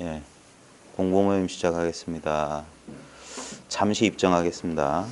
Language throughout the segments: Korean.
예, 공부 모임 시작하겠습니다. 잠시 입정하겠습니다.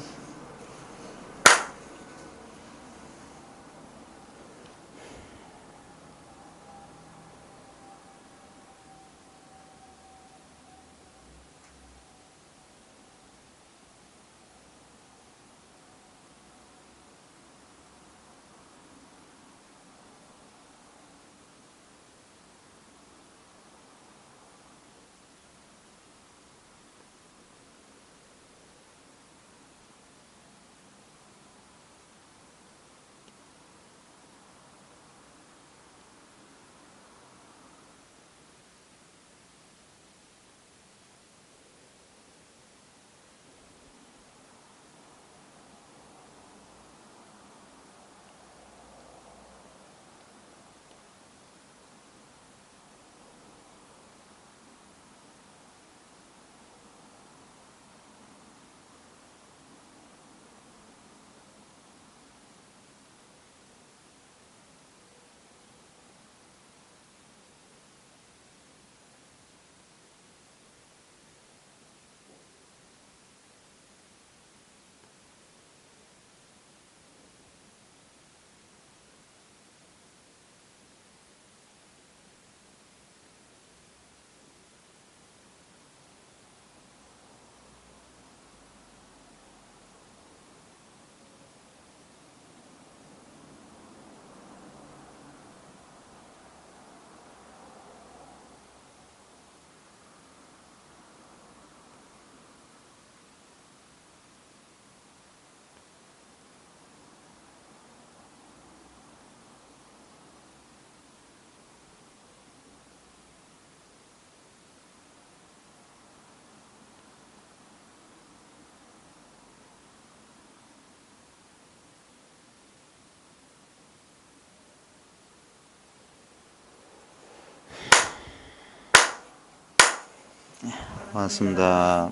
반갑습니다.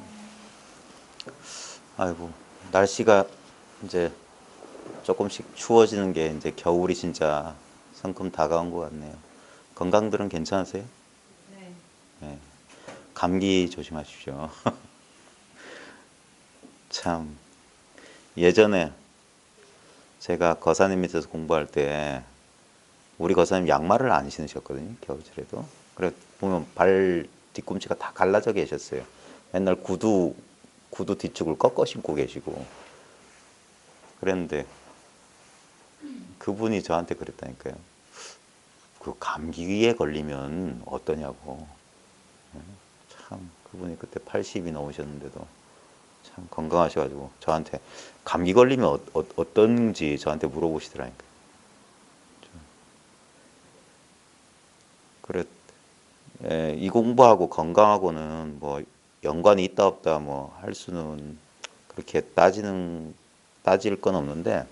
아이고, 날씨가 이제 조금씩 추워지는 게 이제 겨울이 진짜 성큼 다가온 것 같네요. 건강들은 괜찮으세요? 네. 네, 감기 조심하십시오. 참, 예전에 제가 거사님 밑에서 공부할 때 우리 거사님 양말을 안 신으셨거든요. 겨울철에도. 그래 보면 발 뒤꿈치가 다 갈라져 계셨어요. 맨날 구두 뒤축을 꺾어 신고 계시고 그랬는데 그분이 저한테 그랬다니까요. 그 감기에 걸리면 어떠냐고. 참 그분이 그때 80이 넘으셨는데도 참 건강하셔가지고 저한테 감기 걸리면 어떤지 저한테 물어보시더라니까요. 그래, 이 공부하고 건강하고는 뭐 연관이 있다 없다 뭐 할 수는 그렇게 따질 건 없는데,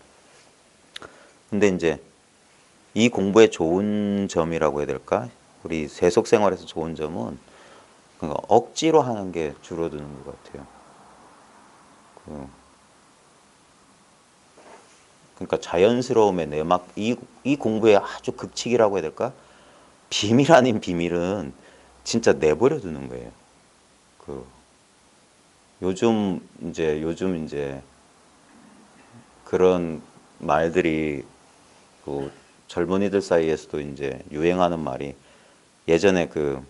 근데 이제 이 공부의 좋은 점이라고 해야 될까? 우리 세속 생활에서 좋은 점은 억지로 하는 게 줄어드는 것 같아요. 그, 그러니까 자연스러움의 내막, 이 공부의 아주 극칙이라고 해야 될까? 비밀 아닌 비밀은 진짜 내버려 두는 거예요. 그 요즘 이제 그런 말들이 그 젊은이들 사이에서도 이제 유행하는 말이, 예전에 그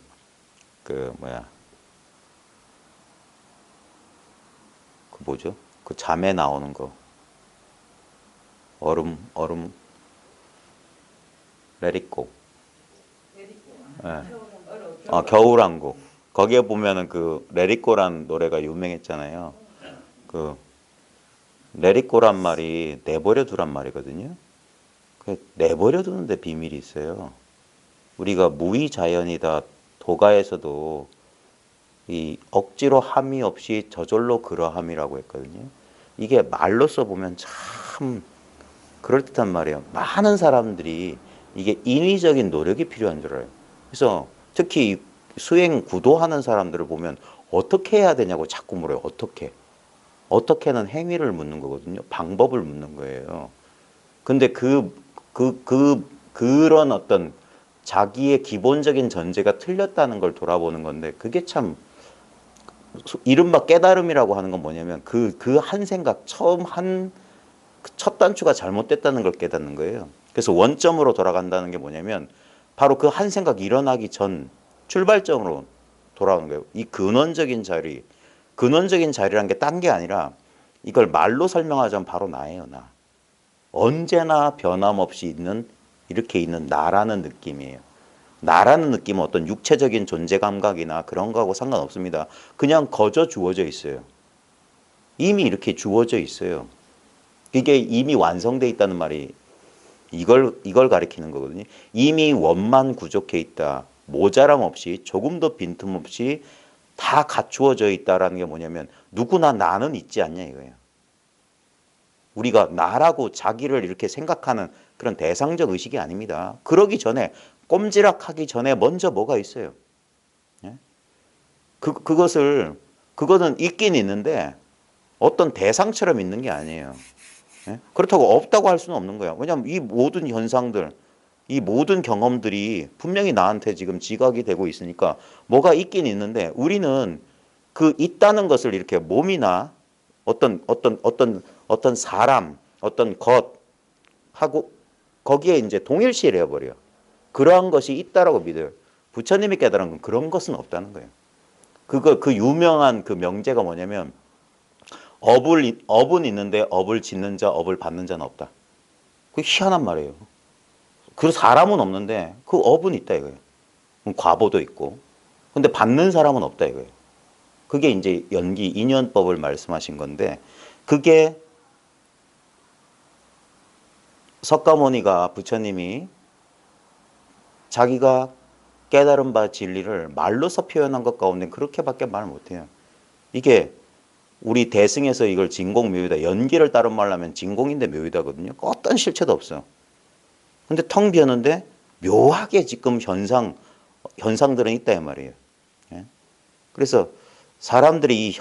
뭐야 그 뭐죠? 그 잠에 나오는 거, 얼음 레디고. 내리고 예. 겨울왕국. 겨울왕국. 거기에 보면은 그 레디고란 노래가 유명했잖아요. 그 레디고란 말이 내버려 두란 말이거든요. 그 내버려 두는데 비밀이 있어요. 우리가 무의자연이다 도가에서도 이 억지로 함이 없이 저절로 그러함이라고 했거든요. 이게 말로써 보면 참 그럴듯한 말이에요. 많은 사람들이 이게 인위적인 노력이 필요한 줄 알아요. 그래서 특히 수행 구도하는 사람들을 보면 어떻게 해야 되냐고 자꾸 물어요. 어떻게? 어떻게는 행위를 묻는 거거든요. 방법을 묻는 거예요. 근데 그런 어떤 자기의 기본적인 전제가 틀렸다는 걸 돌아보는 건데 그게 참 이른바 깨달음이라고 하는 건 뭐냐면 그 한 생각 처음 한 첫 단추가 잘못됐다는 걸 깨닫는 거예요. 그래서 원점으로 돌아간다는 게 뭐냐면 바로 그 한 생각이 일어나기 전 출발점으로 돌아오는 거예요. 이 근원적인 자리, 근원적인 자리란 게 딴 게 아니라 이걸 말로 설명하자면 바로 나예요, 나. 언제나 변함없이 있는 이렇게 있는 나라는 느낌이에요. 나라는 느낌은 어떤 육체적인 존재 감각이나 그런 거하고 상관없습니다. 그냥 거저 주어져 있어요. 이미 이렇게 주어져 있어요. 이게 이미 완성돼 있다는 말이 이걸 가리키는 거거든요. 이미 원만 구족해 있다. 모자람 없이 조금도 빈틈없이 다 갖추어져 있다라는 게 뭐냐면 누구나 나는 있지 않냐 이거예요. 우리가 나라고 자기를 이렇게 생각하는 그런 대상적 의식이 아닙니다. 그러기 전에 꼼지락하기 전에 먼저 뭐가 있어요. 예? 그거는 있긴 있는데 어떤 대상처럼 있는 게 아니에요. 예? 그렇다고 없다고 할 수는 없는 거야. 왜냐하면 이 모든 현상들, 이 모든 경험들이 분명히 나한테 지금 지각이 되고 있으니까 뭐가 있긴 있는데 우리는 그 있다는 것을 이렇게 몸이나 어떤 사람, 어떤 것하고 거기에 이제 동일시를 해버려. 그러한 것이 있다라고 믿어요. 부처님이 깨달은 건 그런 것은 없다는 거예요. 그 유명한 그 명제가 뭐냐면 업은 있는데 업을 짓는 자, 업을 받는 자는 없다. 그게 희한한 말이에요. 그 사람은 없는데 그 업은 있다 이거예요. 과보도 있고. 근데 받는 사람은 없다 이거예요. 그게 이제 연기 인연법을 말씀하신 건데 그게 석가모니가 부처님이 자기가 깨달은 바 진리를 말로서 표현한 것 가운데 그렇게밖에 말 못해요. 이게 우리 대승에서 이걸 진공묘유다. 연기를 다른 말로 하면 진공인데 묘유다거든요. 어떤 실체도 없어. 근데 텅 비었는데 묘하게 지금 현상들은 있다 이 말이에요. 예? 그래서 사람들이 이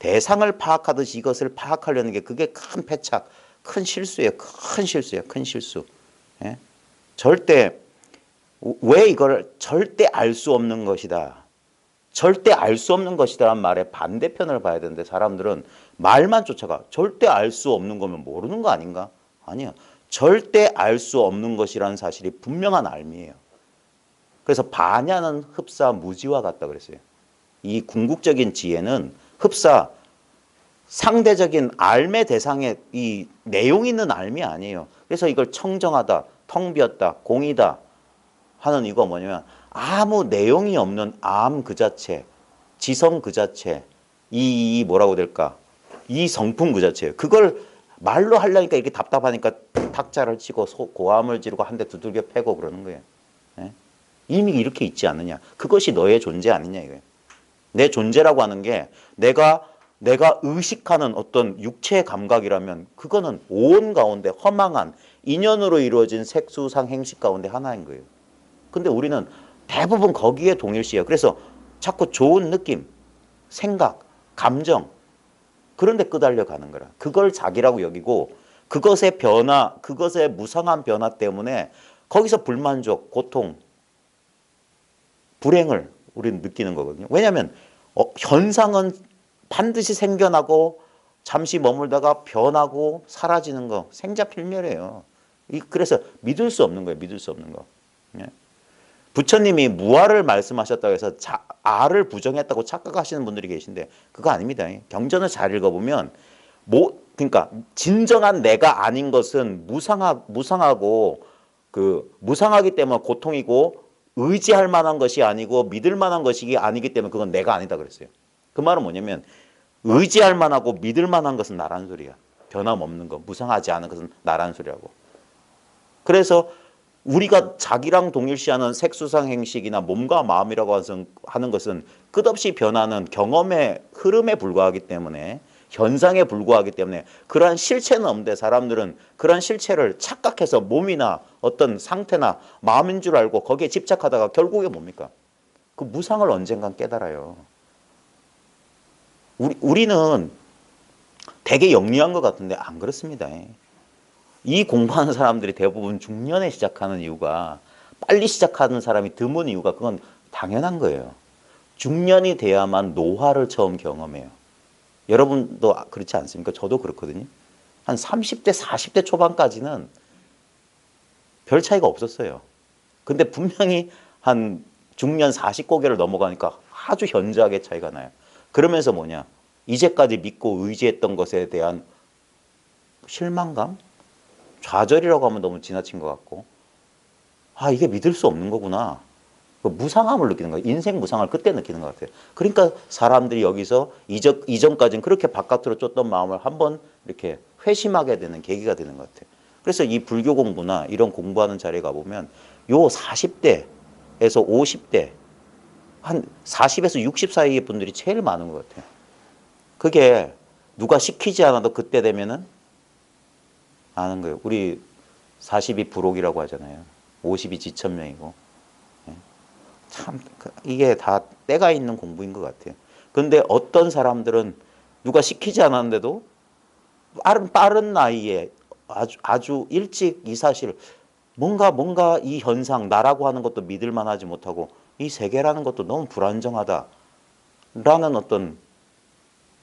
대상을 파악하듯이 이것을 파악하려는 게 그게 큰 패착, 큰 실수예요. 큰 실수예요. 큰 실수. 예? 왜 이걸 절대 알 수 없는 것이다. 절대 알 수 없는 것이다라는 말의 반대편을 봐야 되는데 사람들은 말만 쫓아가. 절대 알 수 없는 거면 모르는 거 아닌가? 아니야. 절대 알 수 없는 것이라는 사실이 분명한 알미예요. 그래서 반야는 흡사 무지와 같다 그랬어요. 이 궁극적인 지혜는 흡사 상대적인 알매 대상의 이 내용 있는 알미 아니에요. 그래서 이걸 청정하다, 텅 비었다, 공이다 하는 이거 뭐냐면 아무 내용이 없는 암 그 자체, 지성 그 자체, 이 뭐라고 될까? 이 성품 그 자체예요. 그걸 말로 하려니까 이렇게 답답하니까 탁자를 치고 고함을 지르고 한 대 두들겨 패고 그러는 거예요. 예? 이미 이렇게 있지 않느냐. 그것이 너의 존재 아니냐 이거예요. 내 존재라고 하는 게 내가 의식하는 어떤 육체의 감각이라면 그거는 오온 가운데 허망한 인연으로 이루어진 색수상 행식 가운데 하나인 거예요. 근데 우리는 대부분 거기에 동일시해요. 그래서 자꾸 좋은 느낌, 생각, 감정 그런 데 끄달려 가는 거라. 그걸 자기라고 여기고 그것의 변화, 그것의 무상한 변화 때문에 거기서 불만족, 고통, 불행을 우리는 느끼는 거거든요. 왜냐하면 현상은 반드시 생겨나고 잠시 머물다가 변하고 사라지는 거 생자필멸이에요. 그래서 믿을 수 없는 거예요. 믿을 수 없는 거. 예. 부처님이 무아를 말씀하셨다고 해서 아를 부정했다고 착각하시는 분들이 계신데 그거 아닙니다. 경전을 잘 읽어보면 그러니까 진정한 내가 아닌 것은 무상하고 무상하기 때문에 고통이고 의지할 만한 것이 아니고 믿을 만한 것이 아니기 때문에 그건 내가 아니다 그랬어요. 그 말은 뭐냐면 의지할 만하고 믿을 만한 것은 나라는 소리야. 변함없는 것, 무상하지 않은 것은 나라는 소리라고. 그래서 우리가 자기랑 동일시하는 색수상 행식이나 몸과 마음이라고 하는 것은 끝없이 변하는 경험의 흐름에 불과하기 때문에 현상에 불과하기 때문에 그러한 실체는 없는데 사람들은 그러한 실체를 착각해서 몸이나 어떤 상태나 마음인 줄 알고 거기에 집착하다가 결국에 뭡니까? 그 무상을 언젠간 깨달아요. 우리는 되게 영리한 것 같은데 안 그렇습니다. 이 공부하는 사람들이 대부분 중년에 시작하는 이유가 빨리 시작하는 사람이 드문 이유가 그건 당연한 거예요. 중년이 돼야만 노화를 처음 경험해요. 여러분도 그렇지 않습니까? 저도 그렇거든요. 한 30대, 40대 초반까지는 별 차이가 없었어요. 근데 분명히 한 중년 40고개를 넘어가니까 아주 현저하게 차이가 나요. 그러면서 뭐냐? 이제까지 믿고 의지했던 것에 대한 실망감? 좌절이라고 하면 너무 지나친 것 같고, 아, 이게 믿을 수 없는 거구나. 그 무상함을 느끼는 거예요. 인생 무상을 그때 느끼는 것 같아요. 그러니까 사람들이 여기서 이전까지는 그렇게 바깥으로 쫓던 마음을 한번 이렇게 회심하게 되는 계기가 되는 것 같아요. 그래서 이 불교 공부나 이런 공부하는 자리에 가보면 요 40대에서 50대, 한 40에서 60 사이의 분들이 제일 많은 것 같아요. 그게 누가 시키지 않아도 그때 되면은 아는 거예요. 우리 40이 불옥이라고 하잖아요. 50이 지천명이고. 참 이게 다 때가 있는 공부인 것 같아요. 근데 어떤 사람들은 누가 시키지 않았는데도 빠른 나이에 아주 일찍 이 사실 뭔가 이 현상 나라고 하는 것도 믿을 만하지 못하고 이 세계라는 것도 너무 불안정하다라는 어떤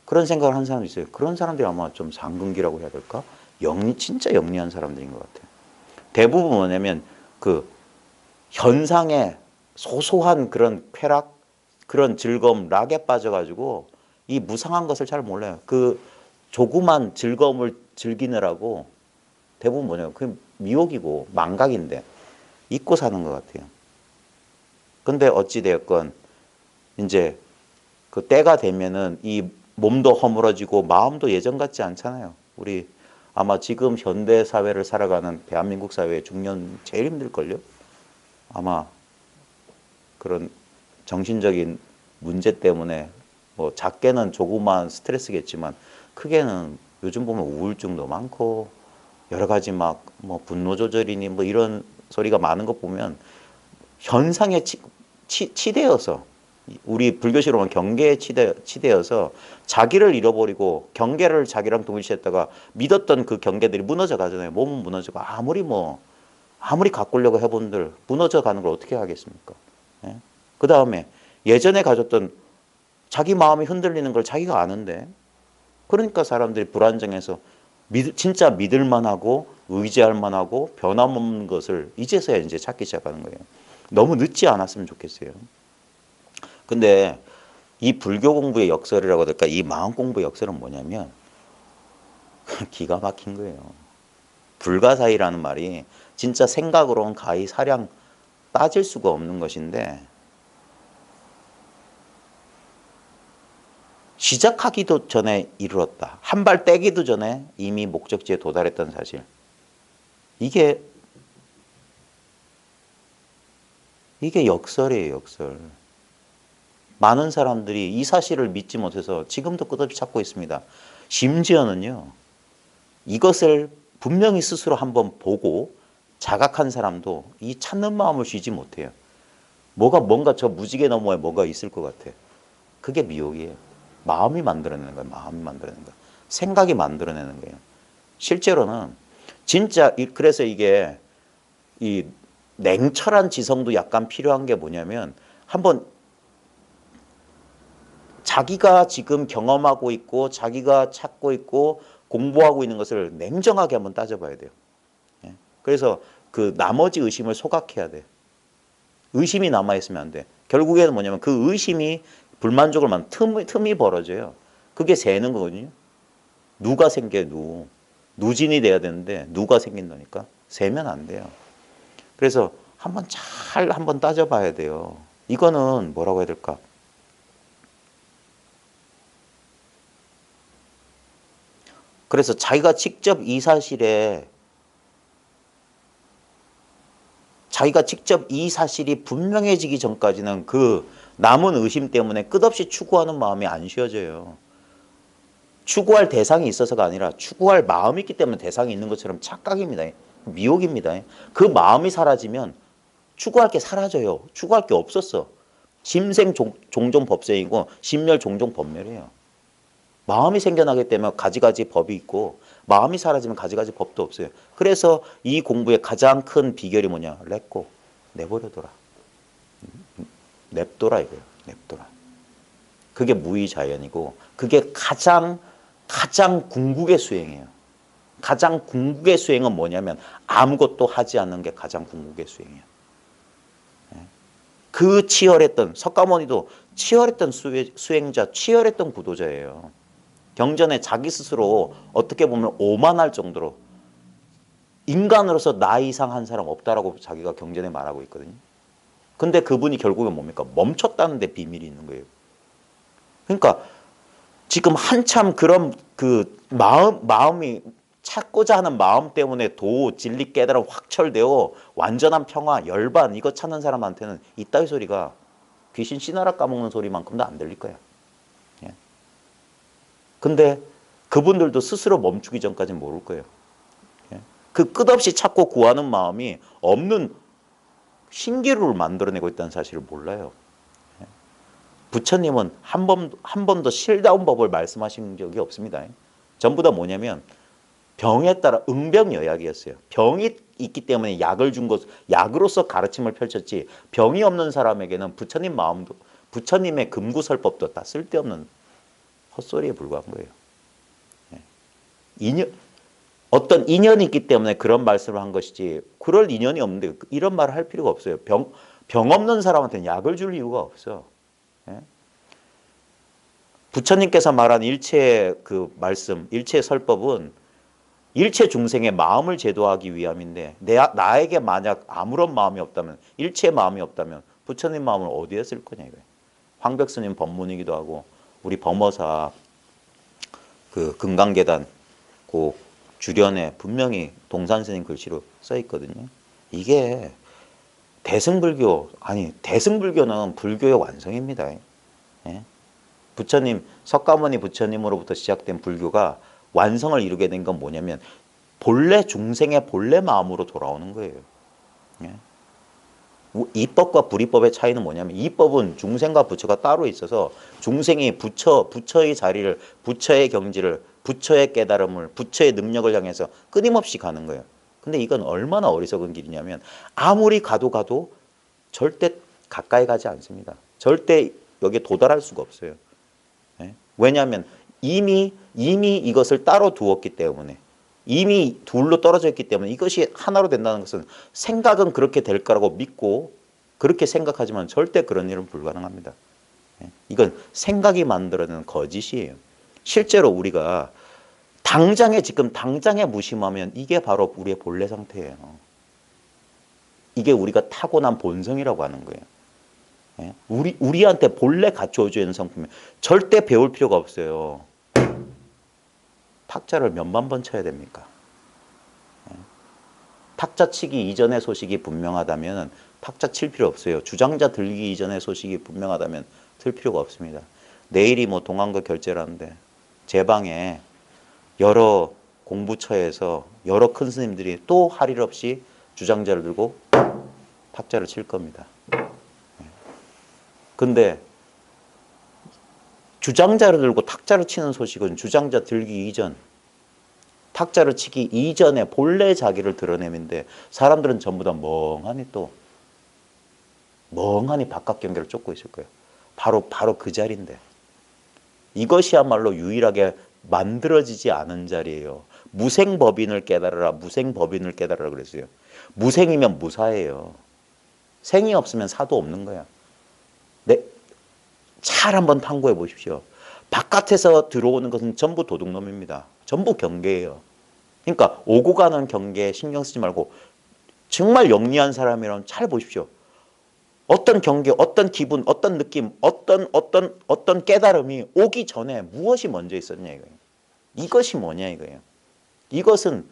그런 생각을 하는 사람이 있어요. 그런 사람들이 아마 좀 상근기라고 해야 될까? 진짜 영리한 사람들인 것 같아요. 대부분 뭐냐면 그 현상에 소소한 그런 쾌락, 그런 즐거움, 락에 빠져가지고 이 무상한 것을 잘 몰라요. 그 조그만 즐거움을 즐기느라고 대부분 뭐냐면 그 미혹이고 망각인데 잊고 사는 것 같아요. 근데 어찌되었건 이제 그 때가 되면은 이 몸도 허물어지고 마음도 예전 같지 않잖아요. 우리 아마 지금 현대 사회를 살아가는 대한민국 사회의 중년 제일 힘들걸요? 아마 그런 정신적인 문제 때문에 뭐 작게는 조그만 스트레스겠지만 크게는 요즘 보면 우울증도 많고 여러 가지 막 뭐 분노 조절이니 뭐 이런 소리가 많은 거 보면 현상에 치대어서 우리 불교식으로 보면 경계에 치대어서 자기를 잃어버리고 경계를 자기랑 동일시했다가 믿었던 그 경계들이 무너져 가잖아요. 몸은 무너지고 아무리 가꾸려고 해본들 무너져 가는 걸 어떻게 하겠습니까? 예? 그 다음에 예전에 가졌던 자기 마음이 흔들리는 걸 자기가 아는데 그러니까 사람들이 불안정해서 진짜 믿을 만하고 의지할 만하고 변함없는 것을 이제서야 이제 찾기 시작하는 거예요. 너무 늦지 않았으면 좋겠어요. 근데 이 불교 공부의 역설이라고 할까 이 마음 공부의 역설은 뭐냐면 기가 막힌 거예요. 불가사의라는 말이 진짜 생각으로는 가히 사량 따질 수가 없는 것인데 시작하기도 전에 이르렀다. 한 발 떼기도 전에 이미 목적지에 도달했던 사실. 이게 역설이에요, 역설. 많은 사람들이 이 사실을 믿지 못해서 지금도 끝없이 찾고 있습니다. 심지어는요, 이것을 분명히 스스로 한번 보고 자각한 사람도 이 찾는 마음을 쉬지 못해요. 뭔가 저 무지개 너머에 뭐가 있을 것 같아. 그게 미혹이에요. 마음이 만들어내는 거예요. 마음이 만들어내는 거예요. 생각이 만들어내는 거예요. 실제로는 진짜 그래서 이게 이 냉철한 지성도 약간 필요한 게 뭐냐면 한번 자기가 지금 경험하고 있고 자기가 찾고 있고 공부하고 있는 것을 냉정하게 한번 따져봐야 돼요. 그래서 그 나머지 의심을 소각해야 돼. 의심이 남아있으면 안 돼. 결국에는 뭐냐면 그 의심이 불만족을 만든 틈이 벌어져요. 그게 새는 거거든요. 누가 생겨요, 누진이 돼야 되는데 누가 생긴다니까? 새면 안 돼요. 그래서 한번 따져봐야 돼요. 이거는 뭐라고 해야 될까? 그래서 자기가 직접 이 사실이 분명해지기 전까지는 그 남은 의심 때문에 끝없이 추구하는 마음이 안 쉬어져요. 추구할 대상이 있어서가 아니라 추구할 마음이 있기 때문에 대상이 있는 것처럼 착각입니다. 미혹입니다. 그 마음이 사라지면 추구할 게 사라져요. 추구할 게 없었어. 심생 종종 법생이고 심멸 종종 법멸이에요. 마음이 생겨나기 때문에 가지가지 법이 있고 마음이 사라지면 가져가지 법도 없어요. 그래서 이 공부의 가장 큰 비결이 뭐냐? 렛고, 내버려둬라. 냅둬라 이거예요. 냅둬라. 그게 무의자연이고 그게 가장 궁극의 수행이에요. 가장 궁극의 수행은 뭐냐면 아무것도 하지 않는 게 가장 궁극의 수행이에요. 그 치열했던 석가모니도 치열했던 수행자, 치열했던 구도자예요. 경전에 자기 스스로 어떻게 보면 오만할 정도로 인간으로서 나 이상 한 사람 없다라고 자기가 경전에 말하고 있거든요. 근데 그분이 결국은 뭡니까? 멈췄다는 데 비밀이 있는 거예요. 그러니까 지금 한참 그런 그 마음이 찾고자 하는 마음 때문에 도, 진리, 깨달음 확철되어 완전한 평화, 열반 이거 찾는 사람한테는 이따위 소리가 귀신 씨나라 까먹는 소리만큼도 안 들릴 거야. 예. 근데 그분들도 스스로 멈추기 전까지는 모를 거예요. 예. 그 끝없이 찾고 구하는 마음이 없는 신기루를 만들어내고 있다는 사실을 몰라요. 예. 부처님은 한 번도 실다운 법을 말씀하신 적이 없습니다. 전부 다 뭐냐면 병에 따라 응병여약이었어요. 병이 있기 때문에 약을 준 것, 약으로서 가르침을 펼쳤지 병이 없는 사람에게는 부처님 마음도 부처님의 금구설법도 다 쓸데없는 헛소리에 불과한 거예요. 어떤 인연이 있기 때문에 그런 말씀을 한 것이지 그럴 인연이 없는데 이런 말을 할 필요가 없어요. 병 없는 사람한테는 약을 줄 이유가 없어. 부처님께서 말한 일체 그 말씀, 일체 설법은 일체 중생의 마음을 제도하기 위함인데 나에게 만약 아무런 마음이 없다면 일체 마음이 없다면 부처님 마음을 어디에 쓸 거냐 이거예요. 황백스님 법문이기도 하고 우리 범어사 그 금강계단 그 주련에 분명히 동산스님 글씨로 써 있거든요. 이게 대승불교는 불교의 완성입니다. 예? 부처님 석가모니 부처님으로부터 시작된 불교가 완성을 이루게 된 건 뭐냐면 본래 중생의 본래 마음으로 돌아오는 거예요. 예? 이법과 불이법의 차이는 뭐냐면 이법은 중생과 부처가 따로 있어서 중생이 부처의 자리를 부처의 경지를 부처의 깨달음을 부처의 능력을 향해서 끊임없이 가는 거예요. 근데 이건 얼마나 어리석은 길이냐면 아무리 가도 절대 가까이 가지 않습니다. 절대 여기에 도달할 수가 없어요. 예? 왜냐하면 이미 이것을 따로 두었기 때문에 이미 둘로 떨어져 있기 때문에 이것이 하나로 된다는 것은 생각은 그렇게 될 거라고 믿고 그렇게 생각하지만 절대 그런 일은 불가능합니다. 이건 생각이 만들어내는 거짓이에요. 실제로 우리가 지금 당장에 무심하면 이게 바로 우리의 본래 상태예요. 이게 우리가 타고난 본성이라고 하는 거예요. 우리한테 본래 갖춰져 있는 성품이에요. 절대 배울 필요가 없어요. 탁자를 몇만 번 쳐야 됩니까? 탁자 치기 이전의 소식이 분명하다면 탁자 칠 필요 없어요. 주장자 들기 이전의 소식이 분명하다면 들 필요가 없습니다. 내일이 뭐 동안거 결제라는데 제 방에 여러 공부처에서 여러 큰 스님들이 또 할 일 없이 주장자를 들고 탁자를 칠 겁니다. 근데 주장자를 들고 탁자를 치는 소식은 주장자 들기 이전, 탁자를 치기 이전에 본래 자기를 드러내는데 사람들은 전부 다 멍하니 바깥 경계를 쫓고 있을 거예요. 바로 그 자리인데 이것이야말로 유일하게 만들어지지 않은 자리예요. 무생법인을 깨달으라 그랬어요. 무생이면 무사예요. 생이 없으면 사도 없는 거야. 잘 한번 탐구해 보십시오. 바깥에서 들어오는 것은 전부 도둑놈입니다. 전부 경계예요. 그러니까 오고 가는 경계에 신경 쓰지 말고 정말 영리한 사람이라면 잘 보십시오. 어떤 경계, 어떤 기분, 어떤 느낌, 어떤 깨달음이 오기 전에 무엇이 먼저 있었냐 이거예요. 이것이 뭐냐 이거예요. 이것은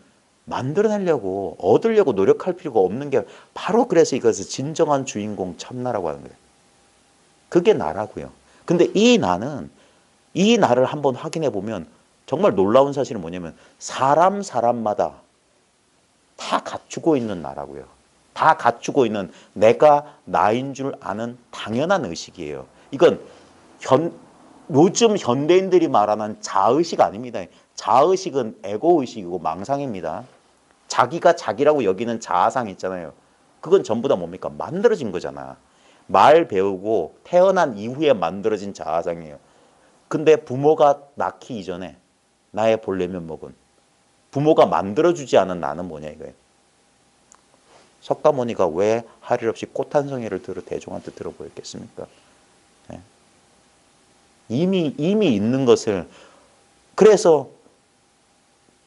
만들어내려고 얻으려고 노력할 필요가 없는 게 바로 그래서 이것을 진정한 주인공 참나라고 하는 거예요. 그게 나라고요. 근데 이 나를 한번 확인해 보면 정말 놀라운 사실은 뭐냐면 사람마다 다 갖추고 있는 나라고요. 다 갖추고 있는 내가 나인 줄 아는 당연한 의식이에요. 이건 요즘 현대인들이 말하는 자의식 아닙니다. 자아의식은 에고의식이고 망상입니다. 자기가 자기라고 여기는 자아상 있잖아요. 그건 전부 다 뭡니까? 만들어진 거잖아. 말 배우고 태어난 이후에 만들어진 자아상이에요. 근데 부모가 낳기 이전에 나의 본래 면목은 부모가 만들어주지 않은 나는 뭐냐 이거예요. 석가모니가 왜 할 일 없이 꽃 한 송이를 들어 대중한테 들어보였겠습니까? 네. 이미 있는 것을 그래서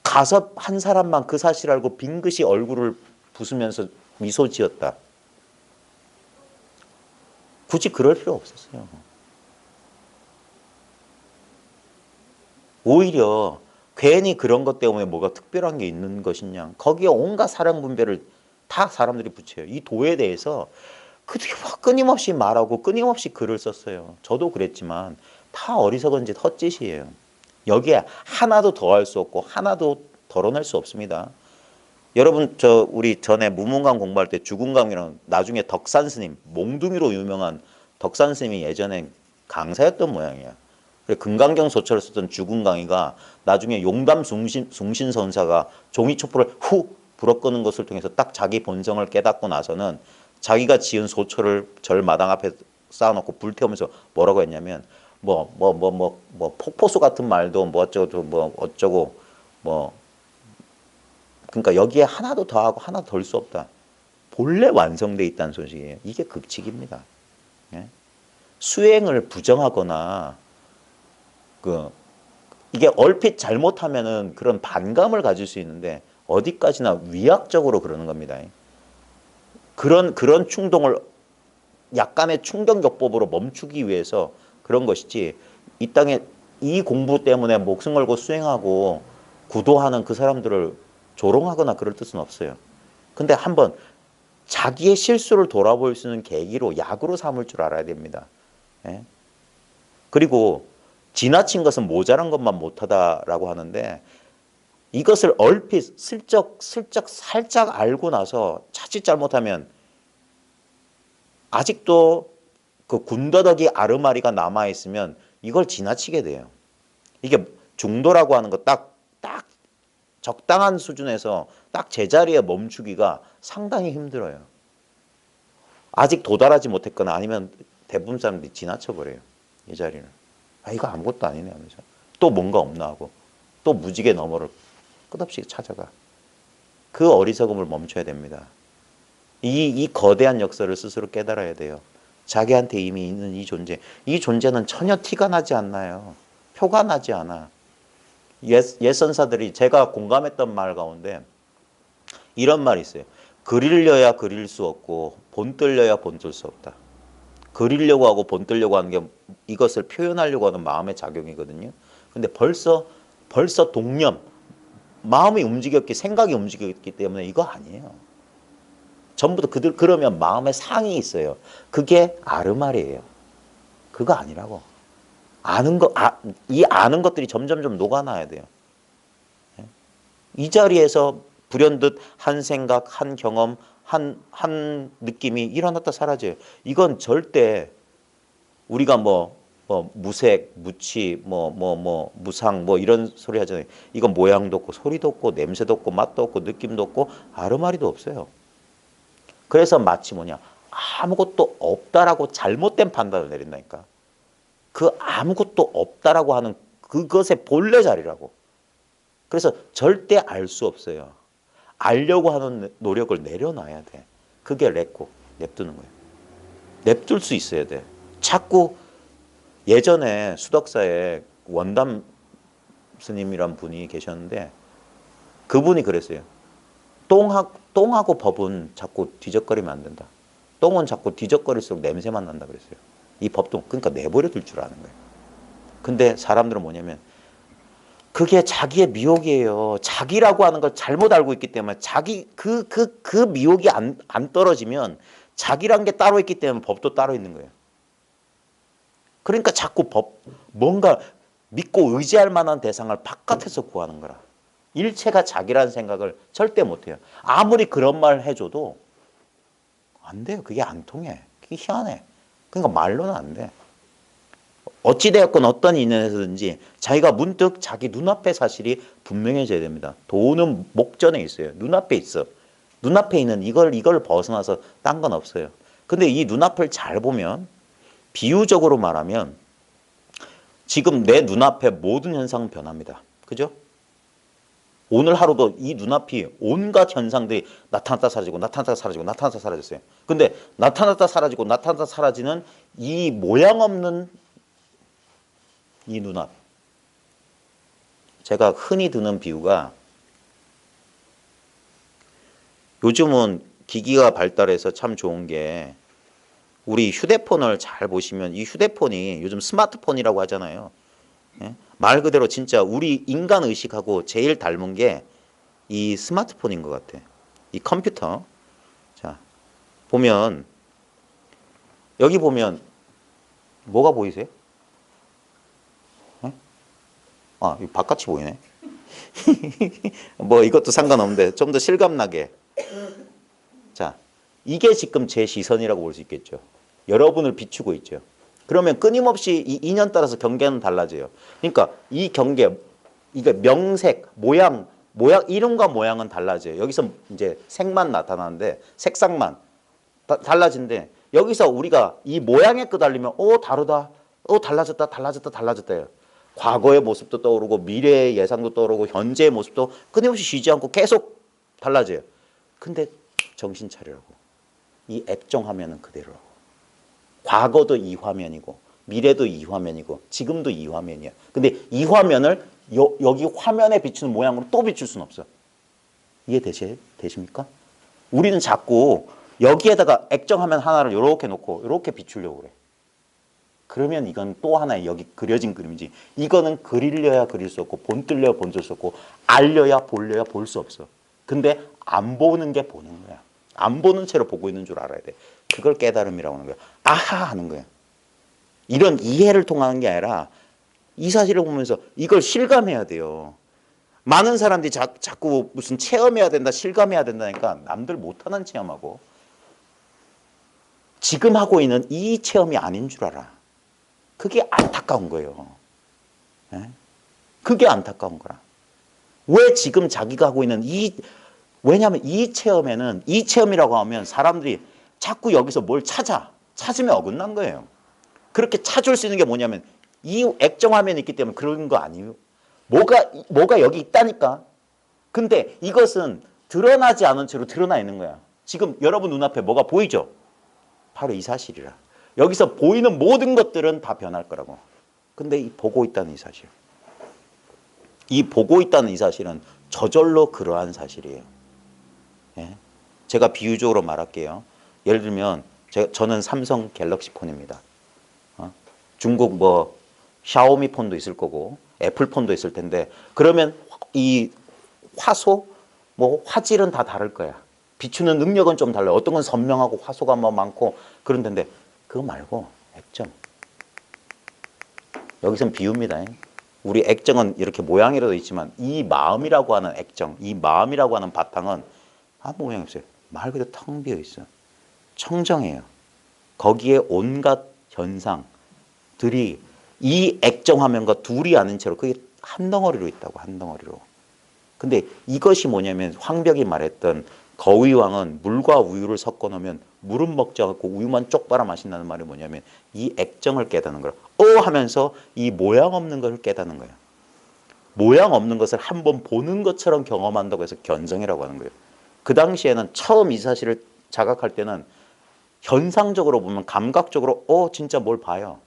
가서 한 사람만 그 사실 알고 빙긋이 얼굴을 부수면서 미소 지었다. 굳이 그럴 필요 없었어요. 오히려 괜히 그런 것 때문에 뭐가 특별한 게 있는 것이냐. 거기에 온갖 사랑 분별을 다 사람들이 붙여요. 이 도에 대해서 끊임없이 말하고 끊임없이 글을 썼어요. 저도 그랬지만 다 어리석은 짓 헛짓이에요. 여기에 하나도 더할 수 없고 하나도 덜어낼 수 없습니다. 여러분 우리 전에 무문강 공부할 때 주궁강이랑 나중에 덕산 스님 몽둥이로 유명한 덕산 스님이 예전에 강사였던 모양이야. 그래 금강경 소처를 썼던 주궁강이가 나중에 용담 숭신선사가 종이 촛불을 후 불어끄는 것을 통해서 딱 자기 본성을 깨닫고 나서는 자기가 지은 소처를 절 마당 앞에 쌓아놓고 불태우면서 뭐라고 했냐면 폭포수 같은 말도 뭐 어쩌고 그러니까 여기에 하나도 더하고 하나도 덜 수 없다. 본래 완성돼 있다는 소식이에요. 이게 극칙입니다. 예? 수행을 부정하거나 이게 얼핏 잘못하면은 그런 반감을 가질 수 있는데 어디까지나 위약적으로 그러는 겁니다. 그런 충동을 약간의 충격요법으로 멈추기 위해서 그런 것이지 이 땅에 이 공부 때문에 목숨 걸고 수행하고 구도하는 그 사람들을 조롱하거나 그럴 뜻은 없어요. 근데 한번 자기의 실수를 돌아볼 수 있는 계기로 약으로 삼을 줄 알아야 됩니다. 예? 그리고 지나친 것은 모자란 것만 못하다라고 하는데 이것을 얼핏 슬쩍 살짝 알고 나서 자칫 잘못하면 아직도 그 군더더기 아르마리가 남아있으면 이걸 지나치게 돼요. 이게 중도라고 하는 거 딱 적당한 수준에서 딱 제자리에 멈추기가 상당히 힘들어요. 아직 도달하지 못했거나 아니면 대부분 사람들이 지나쳐버려요. 이 자리는. 이거 아무것도 아니네 하면서 또 뭔가 없나 하고 또 무지개 너머를 끝없이 찾아가. 그 어리석음을 멈춰야 됩니다. 이 거대한 역사를 스스로 깨달아야 돼요. 자기한테 이미 있는 이 존재는 전혀 티가 나지 않나요? 표가 나지 않아. 옛 선사들이 제가 공감했던 말 가운데 이런 말이 있어요. 그리려야 그릴 수 없고 본뜰려야 본뜰 수 없다. 그리려고 하고 본뜨려고 하는 게 이것을 표현하려고 하는 마음의 작용이거든요. 근데 벌써 동념, 마음이 움직였기, 생각이 움직였기 때문에 이거 아니에요. 전부 다 그러면 마음에 상이 있어요. 그게 아르말이에요. 그거 아니라고. 이 아는 것들이 점점 좀 녹아나야 돼요. 이 자리에서 불현듯 한 생각, 한 경험, 한 느낌이 일어났다 사라져요. 이건 절대 우리가 무색, 무치, 무상, 이런 소리 하잖아요. 이건 모양도 없고, 소리도 없고, 냄새도 없고, 맛도 없고, 느낌도 없고, 아르마리도 없어요. 그래서 마치 아무것도 없다라고 잘못된 판단을 내린다니까. 그 아무것도 없다라고 하는 그것의 본래 자리라고. 그래서 절대 알 수 없어요. 알려고 하는 노력을 내려놔야 돼. 그게 렛고, 냅두는 거예요. 냅둘 수 있어야 돼. 자꾸 예전에 수덕사에 원담 스님이란 분이 계셨는데 그분이 그랬어요. 똥하고 법은 자꾸 뒤적거리면 안 된다. 똥은 자꾸 뒤적거릴수록 냄새만 난다 그랬어요. 이 법도 그러니까 내버려 둘 줄 아는 거예요. 근데 사람들은 뭐냐면 그게 자기의 미혹이에요. 자기라고 하는 걸 잘못 알고 있기 때문에 자기 그 미혹이 안 떨어지면 자기란 게 따로 있기 때문에 법도 따로 있는 거예요. 그러니까 자꾸 뭔가 믿고 의지할 만한 대상을 바깥에서 구하는 거라. 일체가 자기라는 생각을 절대 못 해요. 아무리 그런 말 해줘도 안 돼요. 그게 안 통해. 그게 희한해. 그러니까 말로는 안 돼. 어찌되었건 어떤 인연에서든지 자기가 문득 자기 눈앞의 사실이 분명해져야 됩니다. 도는 목전에 있어요. 눈앞에 있어. 눈앞에 있는 이걸 벗어나서 딴 건 없어요. 근데 이 눈앞을 잘 보면 비유적으로 말하면 지금 내 눈앞에 모든 현상은 변합니다. 그죠? 오늘 하루도 이 눈앞이 온갖 현상들이 나타났다 사라지고 나타났다 사라지고 나타났다 사라졌어요. 근데 나타났다 사라지고 나타났다 사라지는 이 모양 없는 이 눈앞. 제가 흔히 드는 비유가 요즘은 기기가 발달해서 참 좋은 게 우리 휴대폰을 잘 보시면 이 휴대폰이 요즘 스마트폰이라고 하잖아요. 예? 말 그대로 진짜 우리 인간 의식하고 제일 닮은 게 이 스마트폰인 것 같아. 이 컴퓨터. 자, 보면 여기 보면 뭐가 보이세요? 예? 아, 이 바깥이 보이네. 뭐 이것도 상관없는데 좀 더 실감나게. 자, 이게 지금 제 시선이라고 볼 수 있겠죠. 여러분을 비추고 있죠. 그러면 끊임없이 이 인연 따라서 경계는 달라져요. 그러니까 이 경계, 이게 명색, 모양, 이름과 모양은 달라져요. 여기서 이제 색만 나타나는데 색상만 달라진데 여기서 우리가 이 모양에 끄달리면 다르다, 달라졌다, 달라졌다, 달라졌다요. 과거의 모습도 떠오르고 미래의 예상도 떠오르고 현재의 모습도 끊임없이 쉬지 않고 계속 달라져요. 근데 정신 차리라고. 이 액정 화면은 그대로라고. 과거도 이 화면이고 미래도 이 화면이고 지금도 이 화면이야. 근데 이 화면을 여기 화면에 비추는 모양으로 또 비출 수는 없어. 이해되십니까? 우리는 자꾸 여기에다가 액정 화면 하나를 이렇게 놓고 이렇게 비추려고 그래. 그러면 이건 또 하나의 여기 그려진 그림이지. 이거는 그리려야 그릴 수 없고 본뜰려야 본뜰 수 없고 알려야 볼려야 볼 수 없어. 근데 안 보는 게 보는 거야. 안 보는 채로 보고 있는 줄 알아야 돼. 그걸 깨달음이라고 하는 거야. 아하 하는 거야. 이런 이해를 통하는 게 아니라 이 사실을 보면서 이걸 실감해야 돼요. 많은 사람들이 자꾸 무슨 체험해야 된다, 실감해야 된다니까 남들 못하는 체험하고 지금 하고 있는 이 체험이 아닌 줄 알아. 그게 안타까운 거예요. 네? 그게 안타까운 거라. 왜 지금 자기가 하고 있는 왜냐하면 이 체험에는 이 체험이라고 하면 사람들이 자꾸 여기서 뭘 찾으면 어긋난 거예요. 그렇게 찾을 수 있는 게 뭐냐면 이 액정 화면이 있기 때문에 그런 거 아니에요. 뭐가 여기 있다니까. 근데 이것은 드러나지 않은 채로 드러나 있는 거야. 지금 여러분 눈앞에 뭐가 보이죠? 바로 이 사실이라. 여기서 보이는 모든 것들은 다 변할 거라고. 근데 이 보고 있다는 이 사실. 이 보고 있다는 이 사실은 저절로 그러한 사실이에요. 예? 제가 비유적으로 말할게요. 예를 들면 저는 삼성 갤럭시 폰입니다. 중국 뭐 샤오미 폰도 있을 거고 애플 폰도 있을 텐데 그러면 이 화소 뭐 화질은 다 다를 거야. 비추는 능력은 좀 달라요. 어떤 건 선명하고 화소가 뭐 많고 그런 데인데 그거 말고 액정. 여기선 비유입니다. 우리 액정은 이렇게 모양이라도 있지만 이 마음이라고 하는 액정, 이 마음이라고 하는 바탕은 아무 모양이 없어요. 말 그대로 텅 비어 있어. 청정해요. 거기에 온갖 현상들이 이 액정 화면과 둘이 아닌 채로 그게 한 덩어리로 있다고, 한 덩어리로. 근데 이것이 뭐냐면 황벽이 말했던 거위왕은 물과 우유를 섞어 놓으면 물은 먹지 않고 우유만 쪽 빨아 마신다는 말이 뭐냐면 이 액정을 깨닫는 거야. 하면서 이 모양 없는 것을 깨닫는 거야. 모양 없는 것을 한번 보는 것처럼 경험한다고 해서 견성이라고 하는 거예요. 그 당시에는 처음 이 사실을 자각할 때는 현상적으로 보면 감각적으로 진짜 뭘 봐요.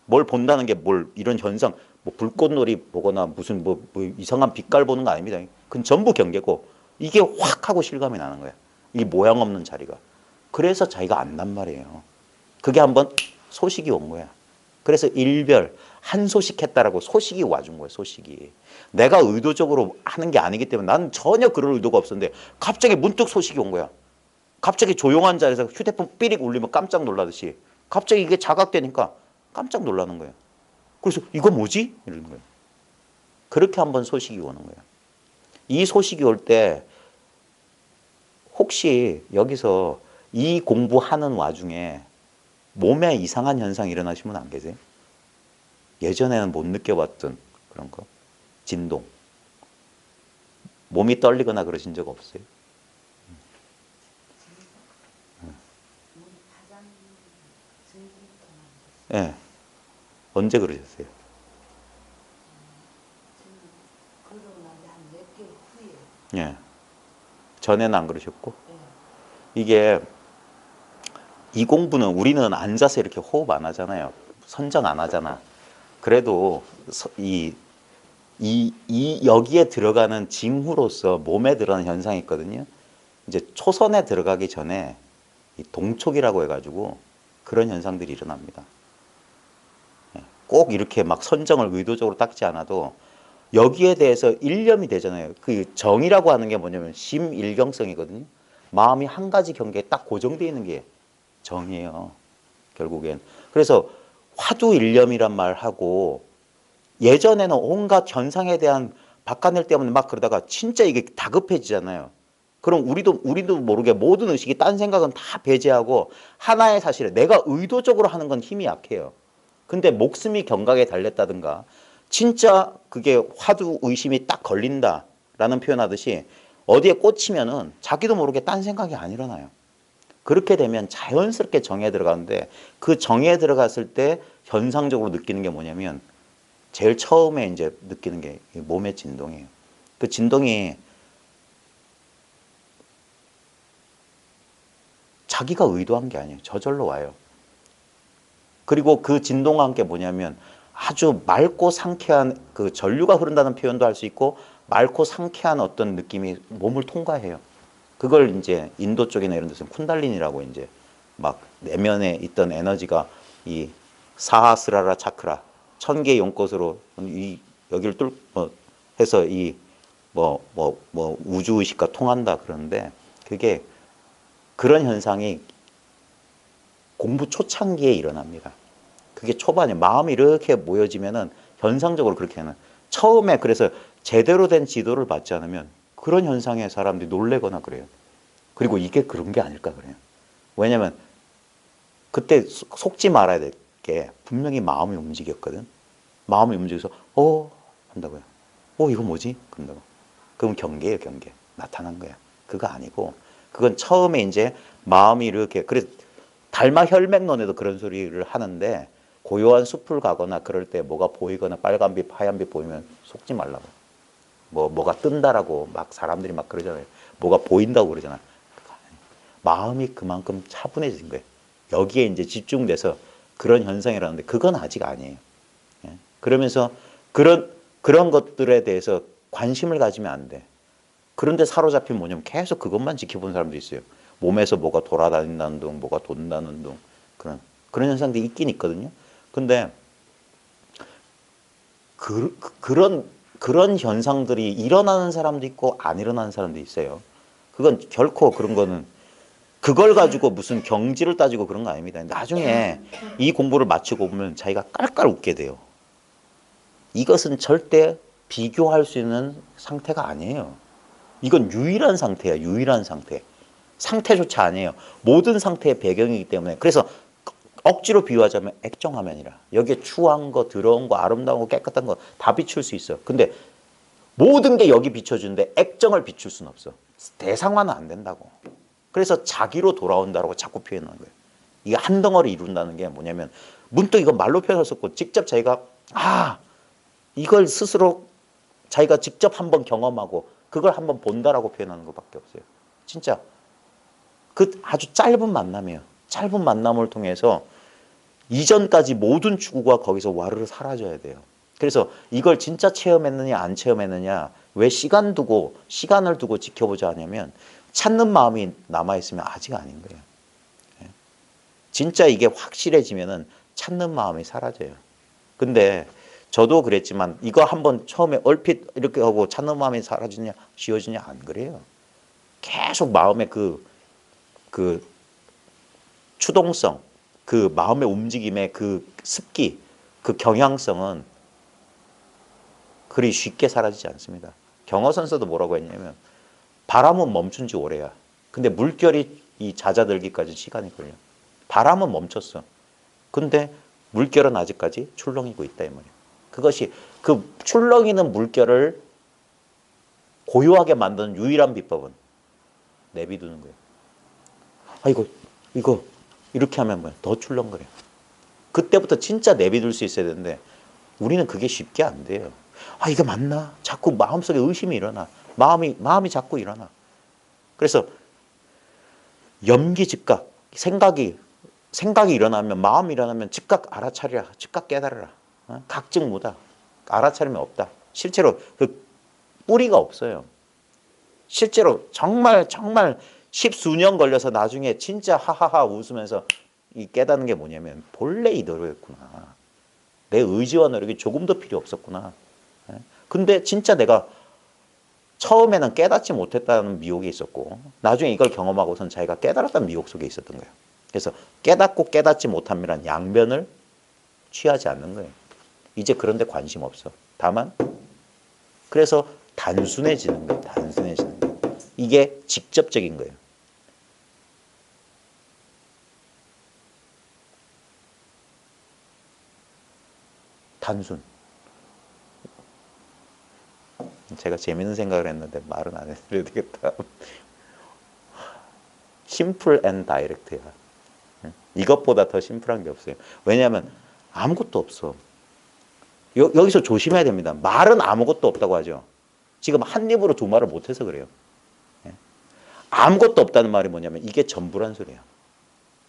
뭘 본다는 게 이런 현상 뭐 불꽃놀이 보거나 무슨 뭐 이상한 빛깔 보는 거 아닙니다. 그건 전부 경계고 이게 확 하고 실감이 나는 거야. 이 모양 없는 자리가. 그래서 자기가 안단 말이에요. 그게 한번 소식이 온 거야. 그래서 일별 한 소식 했다라고 소식이 와준 거예요. 소식이. 내가 의도적으로 하는 게 아니기 때문에 나는 전혀 그럴 의도가 없었는데 갑자기 문득 소식이 온 거야. 갑자기 조용한 자리에서 휴대폰 삐릭 울리면 깜짝 놀라듯이 갑자기 이게 자각되니까 깜짝 놀라는 거예요. 그래서 이거 뭐지? 이러는 거예요. 그렇게 한번 소식이 오는 거예요. 이 소식이 올 때 혹시 여기서 이 공부하는 와중에 몸에 이상한 현상이 일어나시면 안 계세요? 예전에는 못 느껴봤던 그런 거. 진동. 몸이 떨리거나 그러신 적 없어요? 예. 네. 언제 그러셨어요? 예. 전에는 안 그러셨고. 이게 이 공부는 우리는 앉아서 이렇게 호흡 안 하잖아요. 선정 안 하잖아. 그래도 여기에 들어가는 징후로서 몸에 들어가는 현상이 있거든요. 이제 초선에 들어가기 전에 이 동촉이라고 해가지고 그런 현상들이 일어납니다. 꼭 이렇게 막 선정을 의도적으로 닦지 않아도 여기에 대해서 일념이 되잖아요. 그 정이라고 하는 게 뭐냐면 심일경성이거든요. 마음이 한 가지 경계에 딱 고정되어 있는 게 정이에요. 결국엔. 그래서 화두일념이란 말하고 예전에는 온갖 현상에 대한 바깥낼 때문에 막 그러다가 진짜 이게 다급해지잖아요. 그럼 우리도 모르게 모든 의식이 딴 생각은 다 배제하고 하나의 사실에 내가 의도적으로 하는 건 힘이 약해요. 근데 목숨이 경각에 달렸다든가 진짜 그게 화두 의심이 딱 걸린다라는 표현하듯이 어디에 꽂히면은 자기도 모르게 딴 생각이 안 일어나요. 그렇게 되면 자연스럽게 정에 들어가는데 그 정에 들어갔을 때 현상적으로 느끼는 게 뭐냐면 제일 처음에 이제 느끼는 게 몸의 진동이에요. 그 진동이 자기가 의도한 게 아니에요. 저절로 와요. 그리고 그 진동한 게 뭐냐면 아주 맑고 상쾌한 그 전류가 흐른다는 표현도 할 수 있고 맑고 상쾌한 어떤 느낌이 몸을 통과해요. 그걸 이제 인도 쪽이나 이런 데서는 쿤달린이라고 이제 막 내면에 있던 에너지가 이 사하스라라 차크라 1000개의 용꽃으로 이 여기를 해서 이 우주 의식과 통한다 그러는데 그게 그런 현상이 공부 초창기에 일어납니다. 그게 초반에 마음이 이렇게 모여지면은 현상적으로 그렇게 하는 처음에 그래서 제대로 된 지도를 받지 않으면 그런 현상에 사람들이 놀래거나 그래요. 그리고 이게 그런 게 아닐까 그래요. 왜냐면 그때 속지 말아야 될 게 분명히 마음이 움직였거든. 마음이 움직여서 한다고요. 이거 뭐지? 그런다고. 그럼 경계예요, 경계. 나타난 거야. 그거 아니고 그건 처음에 이제 마음이 이렇게 그래서 달마 혈맥론에도 그런 소리를 하는데 고요한 숲을 가거나 그럴 때 뭐가 보이거나 빨간빛, 하얀빛 보이면 속지 말라고. 뭐가 뜬다라고 막 사람들이 막 그러잖아요. 뭐가 보인다고 그러잖아. 마음이 그만큼 차분해진 거예요. 여기에 이제 집중돼서 그런 현상이라는데 그건 아직 아니에요. 예? 그러면서 그런 것들에 대해서 관심을 가지면 안 돼. 그런데 사로잡히면 뭐냐면 계속 그것만 지켜본 사람도 있어요. 몸에서 뭐가 돌아다닌다는 둥, 뭐가 돈다는 둥 그런 현상들이 있긴 있거든요. 근데 그런 현상들이 일어나는 사람도 있고 안 일어나는 사람도 있어요. 그건 결코 그런 거는 그걸 가지고 무슨 경지를 따지고 그런 거 아닙니다. 나중에 이 공부를 마치고 보면 자기가 깔깔 웃게 돼요. 이것은 절대 비교할 수 있는 상태가 아니에요. 이건 유일한 상태야, 유일한 상태. 상태조차 아니에요. 모든 상태의 배경이기 때문에. 그래서 억지로 비유하자면 액정화면이라. 여기에 추한 거, 더러운 거, 아름다운 거, 깨끗한 거 다 비출 수 있어. 근데 모든 게 여기 비춰주는데 액정을 비출 수는 없어. 대상화는 안 된다고. 그래서 자기로 돌아온다고 자꾸 표현하는 거예요. 이게 한 덩어리 이룬다는 게 뭐냐면 문득 이거 말로 표현할 수 없고 직접 자기가 이걸 스스로 자기가 직접 한번 경험하고 그걸 한번 본다라고 표현하는 것밖에 없어요. 진짜 그 아주 짧은 만남이에요. 짧은 만남을 통해서 이전까지 모든 추구가 거기서 와르르 사라져야 돼요. 그래서 이걸 진짜 체험했느냐 안 체험했느냐 왜 시간을 두고 지켜보자 하냐면 찾는 마음이 남아있으면 아직 아닌 거예요. 진짜 이게 확실해지면은 찾는 마음이 사라져요. 근데 저도 그랬지만 이거 한번 처음에 얼핏 이렇게 하고 찾는 마음이 사라지냐 지워지냐 안 그래요. 계속 마음의 그 추동성, 그 마음의 움직임의 그 습기, 그 경향성은 그리 쉽게 사라지지 않습니다. 경어선서도 뭐라고 했냐면 바람은 멈춘 지 오래야. 근데 물결이 이 잦아들기까지 시간이 걸려. 바람은 멈췄어. 근데 물결은 아직까지 출렁이고 있다 이 말이에요. 그것이 그 출렁이는 물결을 고요하게 만드는 유일한 비법은 내비두는 거예요. 아 이거 이렇게 하면 뭐야? 더 출렁거려. 그때부터 진짜 내비둘 수 있어야 되는데 우리는 그게 쉽게 안 돼요. 아 이게 맞나? 자꾸 마음속에 의심이 일어나. 마음이 자꾸 일어나. 그래서 염기즉각 생각이 일어나면 마음이 일어나면 즉각 알아차리라. 즉각 깨달으라. 각증무다. 알아차리면 없다. 실제로 그 뿌리가 없어요. 실제로 정말 십수년 걸려서 나중에 진짜 하하하 웃으면서 이 깨닫는 게 뭐냐면 본래 이대로였구나. 내 의지와 노력이 조금도 필요 없었구나. 근데 진짜 내가 처음에는 깨닫지 못했다는 미혹이 있었고 나중에 이걸 경험하고선 자기가 깨달았다는 미혹 속에 있었던 거예요. 그래서 깨닫고 깨닫지 못함이란 양변을 취하지 않는 거예요. 이제 그런 데 관심 없어. 다만 그래서 단순해지는 거예요. 단순해지는 거예요. 이게 직접적인 거예요. 단순. 제가 재밌는 생각을 했는데 말은 안 해드려야 되겠다. 심플 앤 다이렉트야. 이것보다 더 심플한 게 없어요. 왜냐하면 아무것도 없어. 여기서 조심해야 됩니다. 말은 아무것도 없다고 하죠. 지금 한 입으로 두 말을 못해서 그래요. 아무것도 없다는 말이 뭐냐면 이게 전부란 소리야.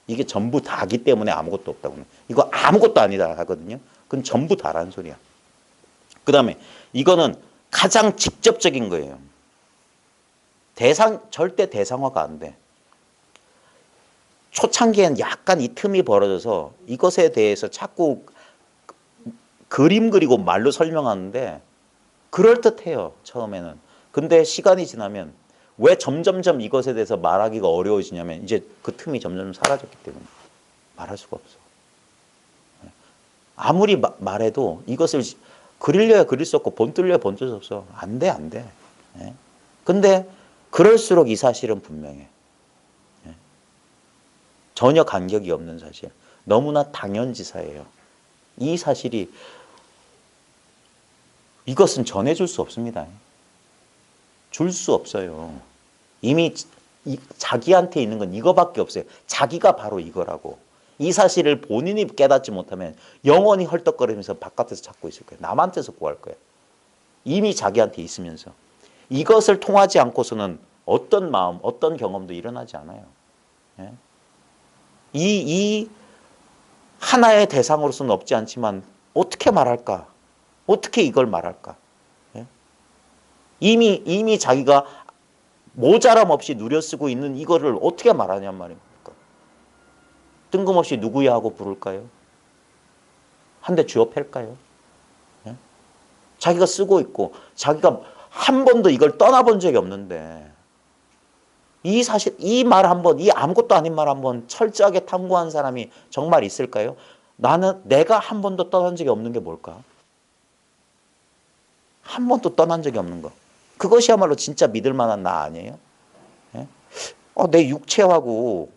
이게 전부 다기 때문에 아무것도 없다고. 이거 아무것도 아니다 하거든요. 그건 전부 다라는 소리야. 그 다음에 이거는 가장 직접적인 거예요. 절대 대상화가 안 돼. 초창기엔 약간 이 틈이 벌어져서 이것에 대해서 자꾸 그림 그리고 말로 설명하는데 그럴듯해요. 처음에는. 근데 시간이 지나면 왜 점점점 이것에 대해서 말하기가 어려워지냐면 이제 그 틈이 점점 사라졌기 때문에 말할 수가 없어. 아무리 말해도 이것을 그리려야 그릴 수 없고 본뜰려야 본뜰 수 없어. 안 돼. 근데 그럴수록 이 사실은 분명해. 전혀 간격이 없는 사실. 너무나 당연지사예요. 이 사실이 이것은 전해줄 수 없습니다. 줄 수 없어요. 이미 자기한테 있는 건 이거밖에 없어요. 자기가 바로 이거라고. 이 사실을 본인이 깨닫지 못하면 영원히 헐떡거리면서 바깥에서 찾고 있을 거예요. 남한테서 구할 거예요. 이미 자기한테 있으면서. 이것을 통하지 않고서는 어떤 마음, 어떤 경험도 일어나지 않아요. 이 하나의 대상으로서는 없지 않지만 어떻게 말할까? 어떻게 이걸 말할까? 이미 자기가 모자람 없이 누려쓰고 있는 이거를 어떻게 말하냔 말입니까? 뜬금없이 누구야 하고 부를까요? 한 대 쥐어 팰까요? 자기가 쓰고 있고 자기가 한 번도 이걸 떠나본 적이 없는데 이 사실 이 말 한 번, 이 아무것도 아닌 말 한 번 철저하게 탐구한 사람이 정말 있을까요? 내가 한 번도 떠난 적이 없는 게 뭘까? 한 번도 떠난 적이 없는 거. 그것이야말로 진짜 믿을 만한 나 아니에요? 내 육체하고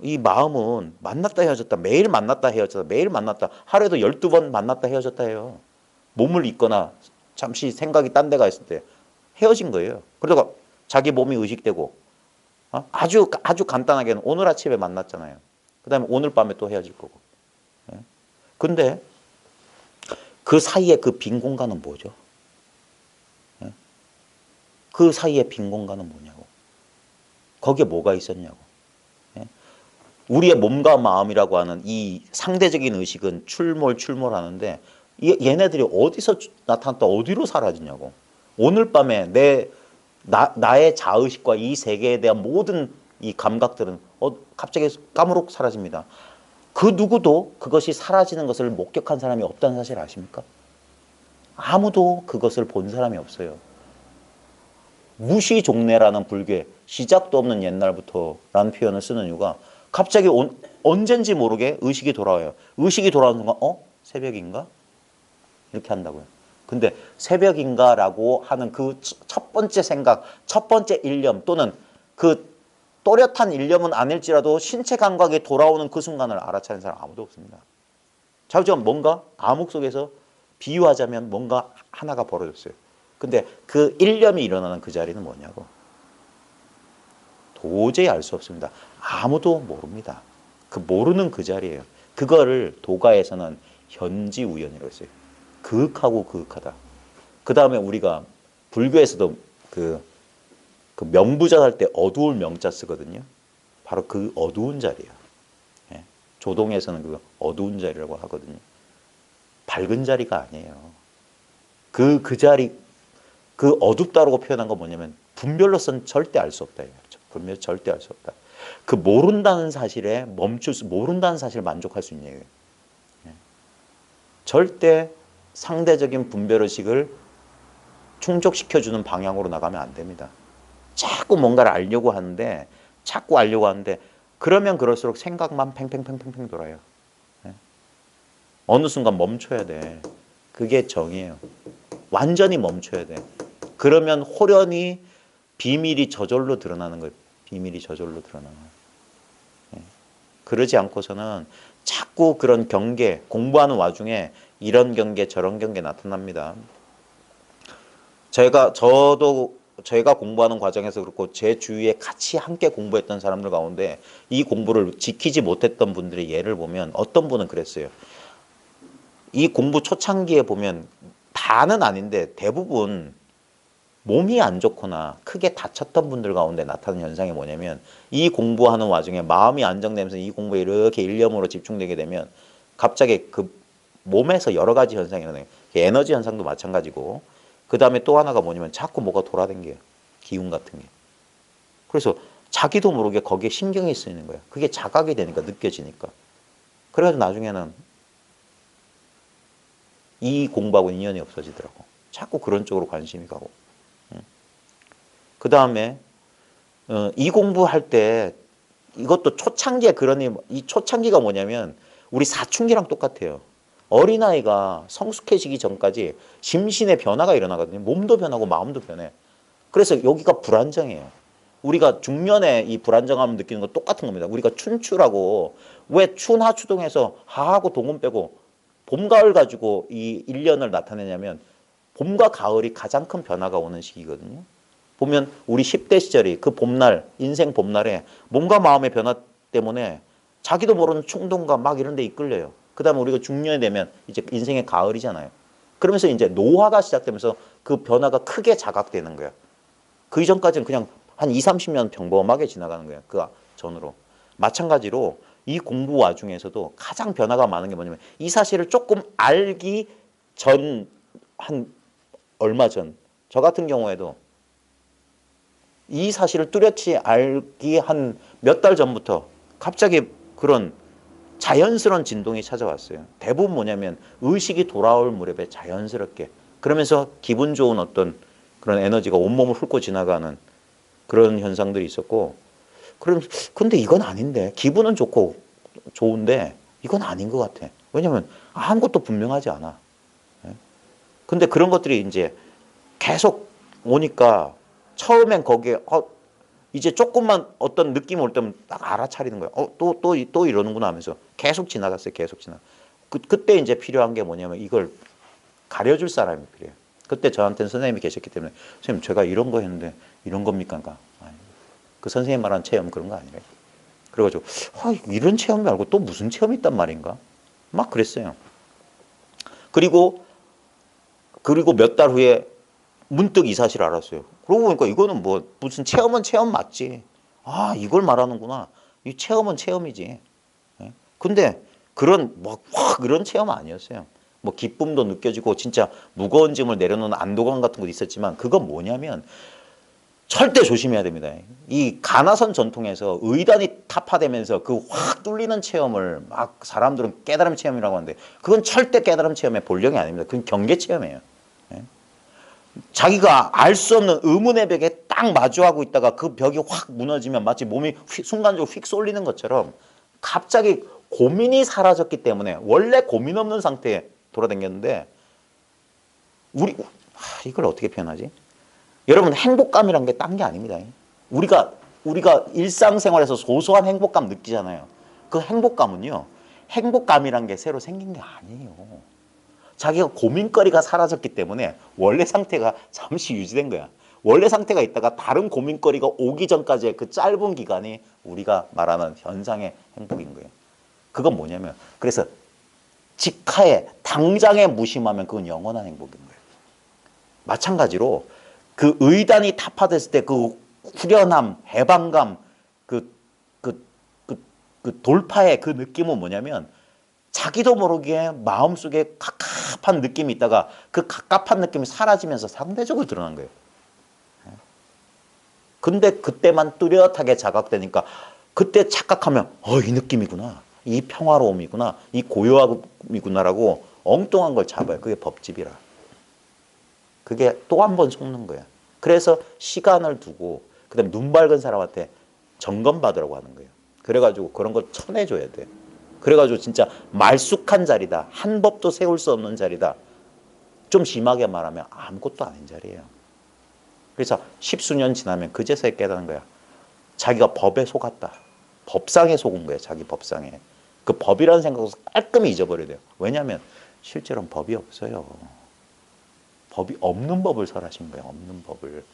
이 마음은 만났다 헤어졌다. 매일 만났다 헤어졌다. 매일 만났다. 하루에도 12번 만났다 헤어졌다 해요. 몸을 잊거나 잠시 생각이 딴 데가 있을 때 헤어진 거예요. 그러다가 자기 몸이 의식되고 아주 간단하게는 오늘 아침에 만났잖아요. 그 다음에 오늘 밤에 또 헤어질 거고. 근데 그 사이에 그 빈 공간은 뭐죠? 그 사이에 빈 공간은 뭐냐고. 거기에 뭐가 있었냐고. 우리의 몸과 마음이라고 하는 이 상대적인 의식은 출몰하는데 얘네들이 어디서 나타났다 어디로 사라지냐고. 오늘 밤에 나의 자의식과 이 세계에 대한 모든 이 감각들은 갑자기 까무룩 사라집니다. 그 누구도 그것이 사라지는 것을 목격한 사람이 없다는 사실 아십니까? 아무도 그것을 본 사람이 없어요. 무시종래라는 불교, 시작도 없는 옛날부터라는 표현을 쓰는 이유가 갑자기 언젠지 모르게 의식이 돌아와요. 의식이 돌아오는 순간 새벽인가? 이렇게 한다고요. 근데 새벽인가라고 하는 그 첫 번째 생각, 첫 번째 일념 또는 그 또렷한 일념은 아닐지라도 신체 감각이 돌아오는 그 순간을 알아차리는 사람 아무도 없습니다. 자우지간 뭔가 암흑 속에서 비유하자면 뭔가 하나가 벌어졌어요. 근데 그 일념이 일어나는 그 자리는 뭐냐고. 도저히 알 수 없습니다. 아무도 모릅니다. 그 모르는 그 자리예요. 그거를 도가에서는 현지우연이라고 했어요. 그윽하고 그윽하다. 그 다음에 우리가 불교에서도 그 명부자 할 때 어두울 명자 쓰거든요. 바로 그 어두운 자리예요. 예. 조동에서는 그 어두운 자리라고 하거든요. 밝은 자리가 아니에요. 그 자리, 그 어둡다라고 표현한 건 뭐냐면 분별로서는 절대 알 수 없다. 분별 절대 알 수 없다. 그 모른다는 사실에 모른다는 사실을 만족할 수 있는 얘기예요. 예. 절대 상대적인 분별의식을 충족시켜주는 방향으로 나가면 안 됩니다. 자꾸 뭔가를 알려고 하는데 그러면 그럴수록 생각만 팽팽팽팽팽 돌아요. 예. 어느 순간 멈춰야 돼. 그게 정이에요. 완전히 멈춰야 돼. 그러면 호련히 비밀이 저절로 드러나는 거예요. 비밀이 저절로 드러나는 거예요. 예. 그러지 않고서는 자꾸 그런 경계, 공부하는 와중에 이런 경계 저런 경계 나타납니다. 제가 공부하는 과정에서 그렇고 제 주위에 같이 함께 공부했던 사람들 가운데 이 공부를 지키지 못했던 분들의 예를 보면 어떤 분은 그랬어요. 이 공부 초창기에 보면 다는 아닌데 대부분 몸이 안 좋거나 크게 다쳤던 분들 가운데 나타나는 현상이 뭐냐면 이 공부하는 와중에 마음이 안정되면서 이 공부에 이렇게 일념으로 집중되게 되면 갑자기 그 몸에서 여러 가지 현상이 일어나요. 에너지 현상도 마찬가지고 그 다음에 또 하나가 뭐냐면 자꾸 뭐가 돌아다녀요. 기운 같은 게. 그래서 자기도 모르게 거기에 신경이 쓰이는 거예요. 그게 자각이 되니까 느껴지니까. 그래가지고 나중에는 이 공부하고 인연이 없어지더라고. 자꾸 그런 쪽으로 관심이 가고. 그 다음에 이 공부할 때 이것도 초창기에 그러니 이 초창기가 뭐냐면 우리 사춘기랑 똑같아요. 어린아이가 성숙해지기 전까지 심신의 변화가 일어나거든요. 몸도 변하고 마음도 변해. 그래서 여기가 불안정해요. 우리가 중년에 이 불안정함을 느끼는 건 똑같은 겁니다. 우리가 춘추라고 왜 춘하추동에서 하하고 동은 빼고 봄, 가을 가지고 이 일년을 나타내냐면 봄과 가을이 가장 큰 변화가 오는 시기거든요. 보면 우리 10대 시절이 그 봄날, 인생 봄날에 몸과 마음의 변화 때문에 자기도 모르는 충동과 막 이런 데 이끌려요. 그 다음에 우리가 중년이 되면 이제 인생의 가을이잖아요. 그러면서 이제 노화가 시작되면서 그 변화가 크게 자각되는 거야. 그 이전까지는 그냥 한 20, 30년 평범하게 지나가는 거야. 그 전으로. 마찬가지로 이 공부 와중에서도 가장 변화가 많은 게 뭐냐면 이 사실을 조금 알기 전, 한 얼마 전, 저 같은 경우에도 이 사실을 뚜렷이 알기 한 몇 달 전부터 갑자기 그런 자연스러운 진동이 찾아왔어요. 대부분 뭐냐면 의식이 돌아올 무렵에 자연스럽게 그러면서 기분 좋은 어떤 그런 에너지가 온몸을 훑고 지나가는 그런 현상들이 있었고 근데 이건 아닌데 기분은 좋고 좋은데 이건 아닌 것 같아. 왜냐하면 아무것도 분명하지 않아. 근데 그런 것들이 이제 계속 오니까 처음엔 거기에 이제 조금만 어떤 느낌 올 때면 딱 알아차리는 거야. 또 이러는구나 하면서 계속 지나갔어요. 계속 지나. 그때 이제 필요한 게 뭐냐면 이걸 가려줄 사람이 필요해요. 그때 저한테는 선생님이 계셨기 때문에 선생님 제가 이런 거 했는데 이런 겁니까? 아니, 그 선생님 말하는 체험 그런 거 아니래요. 그래가지고 이런 체험 말고 또 무슨 체험이 있단 말인가? 막 그랬어요. 그리고 몇 달 후에 문득 이 사실을 알았어요. 그러고 보니까 이거는 뭐 무슨 체험은 체험 맞지. 이걸 말하는구나. 이 체험은 체험이지. 예? 근데 그런 확 이런 체험 아니었어요. 뭐 기쁨도 느껴지고 진짜 무거운 짐을 내려놓는 안도감 같은 것도 있었지만 그건 뭐냐면 절대 조심해야 됩니다. 이 가나선 전통에서 의단이 타파되면서 그 확 뚫리는 체험을 막 사람들은 깨달음 체험이라고 하는데 그건 절대 깨달음 체험의 본령이 아닙니다. 그건 경계 체험이에요. 자기가 알 수 없는 의문의 벽에 딱 마주하고 있다가 그 벽이 확 무너지면 마치 몸이 순간적으로 휙 쏠리는 것처럼 갑자기 고민이 사라졌기 때문에 원래 고민 없는 상태에 돌아다녔는데 이걸 어떻게 표현하지? 여러분 행복감이란 게 딴 게 아닙니다. 우리가 일상생활에서 소소한 행복감 느끼잖아요. 그 행복감은요. 행복감이란 게 새로 생긴 게 아니에요. 자기가 고민거리가 사라졌기 때문에 원래 상태가 잠시 유지된 거야. 원래 상태가 있다가 다른 고민거리가 오기 전까지의 그 짧은 기간이 우리가 말하는 현상의 행복인 거예요. 그건 뭐냐면 그래서 직하에 당장에 무심하면 그건 영원한 행복인 거예요. 마찬가지로 그 의단이 타파됐을 때 그 후련함, 해방감, 그 돌파의 그 느낌은 뭐냐면 자기도 모르게 마음속에 갑갑한 느낌이 있다가 그 갑갑한 느낌이 사라지면서 상대적으로 드러난 거예요. 근데 그때만 뚜렷하게 자각되니까 그때 착각하면 이 느낌이구나. 이 평화로움이구나. 이 고요함이구나라고 엉뚱한 걸 잡아요. 그게 법집이라. 그게 또 한 번 속는 거야. 그래서 시간을 두고 그다음에 눈 밝은 사람한테 점검 받으라고 하는 거예요. 그래가지고 그런 거 쳐내줘야 돼. 그래가지고 진짜 말쑥한 자리다. 한 법도 세울 수 없는 자리다. 좀 심하게 말하면 아무것도 아닌 자리예요. 그래서 십수년 지나면 그제서야 깨닫는 거야. 자기가 법에 속았다. 법상에 속은 거예요. 자기 법상에. 그 법이라는 생각을 깔끔히 잊어버려야 돼요. 왜냐하면 실제로는 법이 없어요. 법이 없는 법을 설하신 거예요. 없는 법을.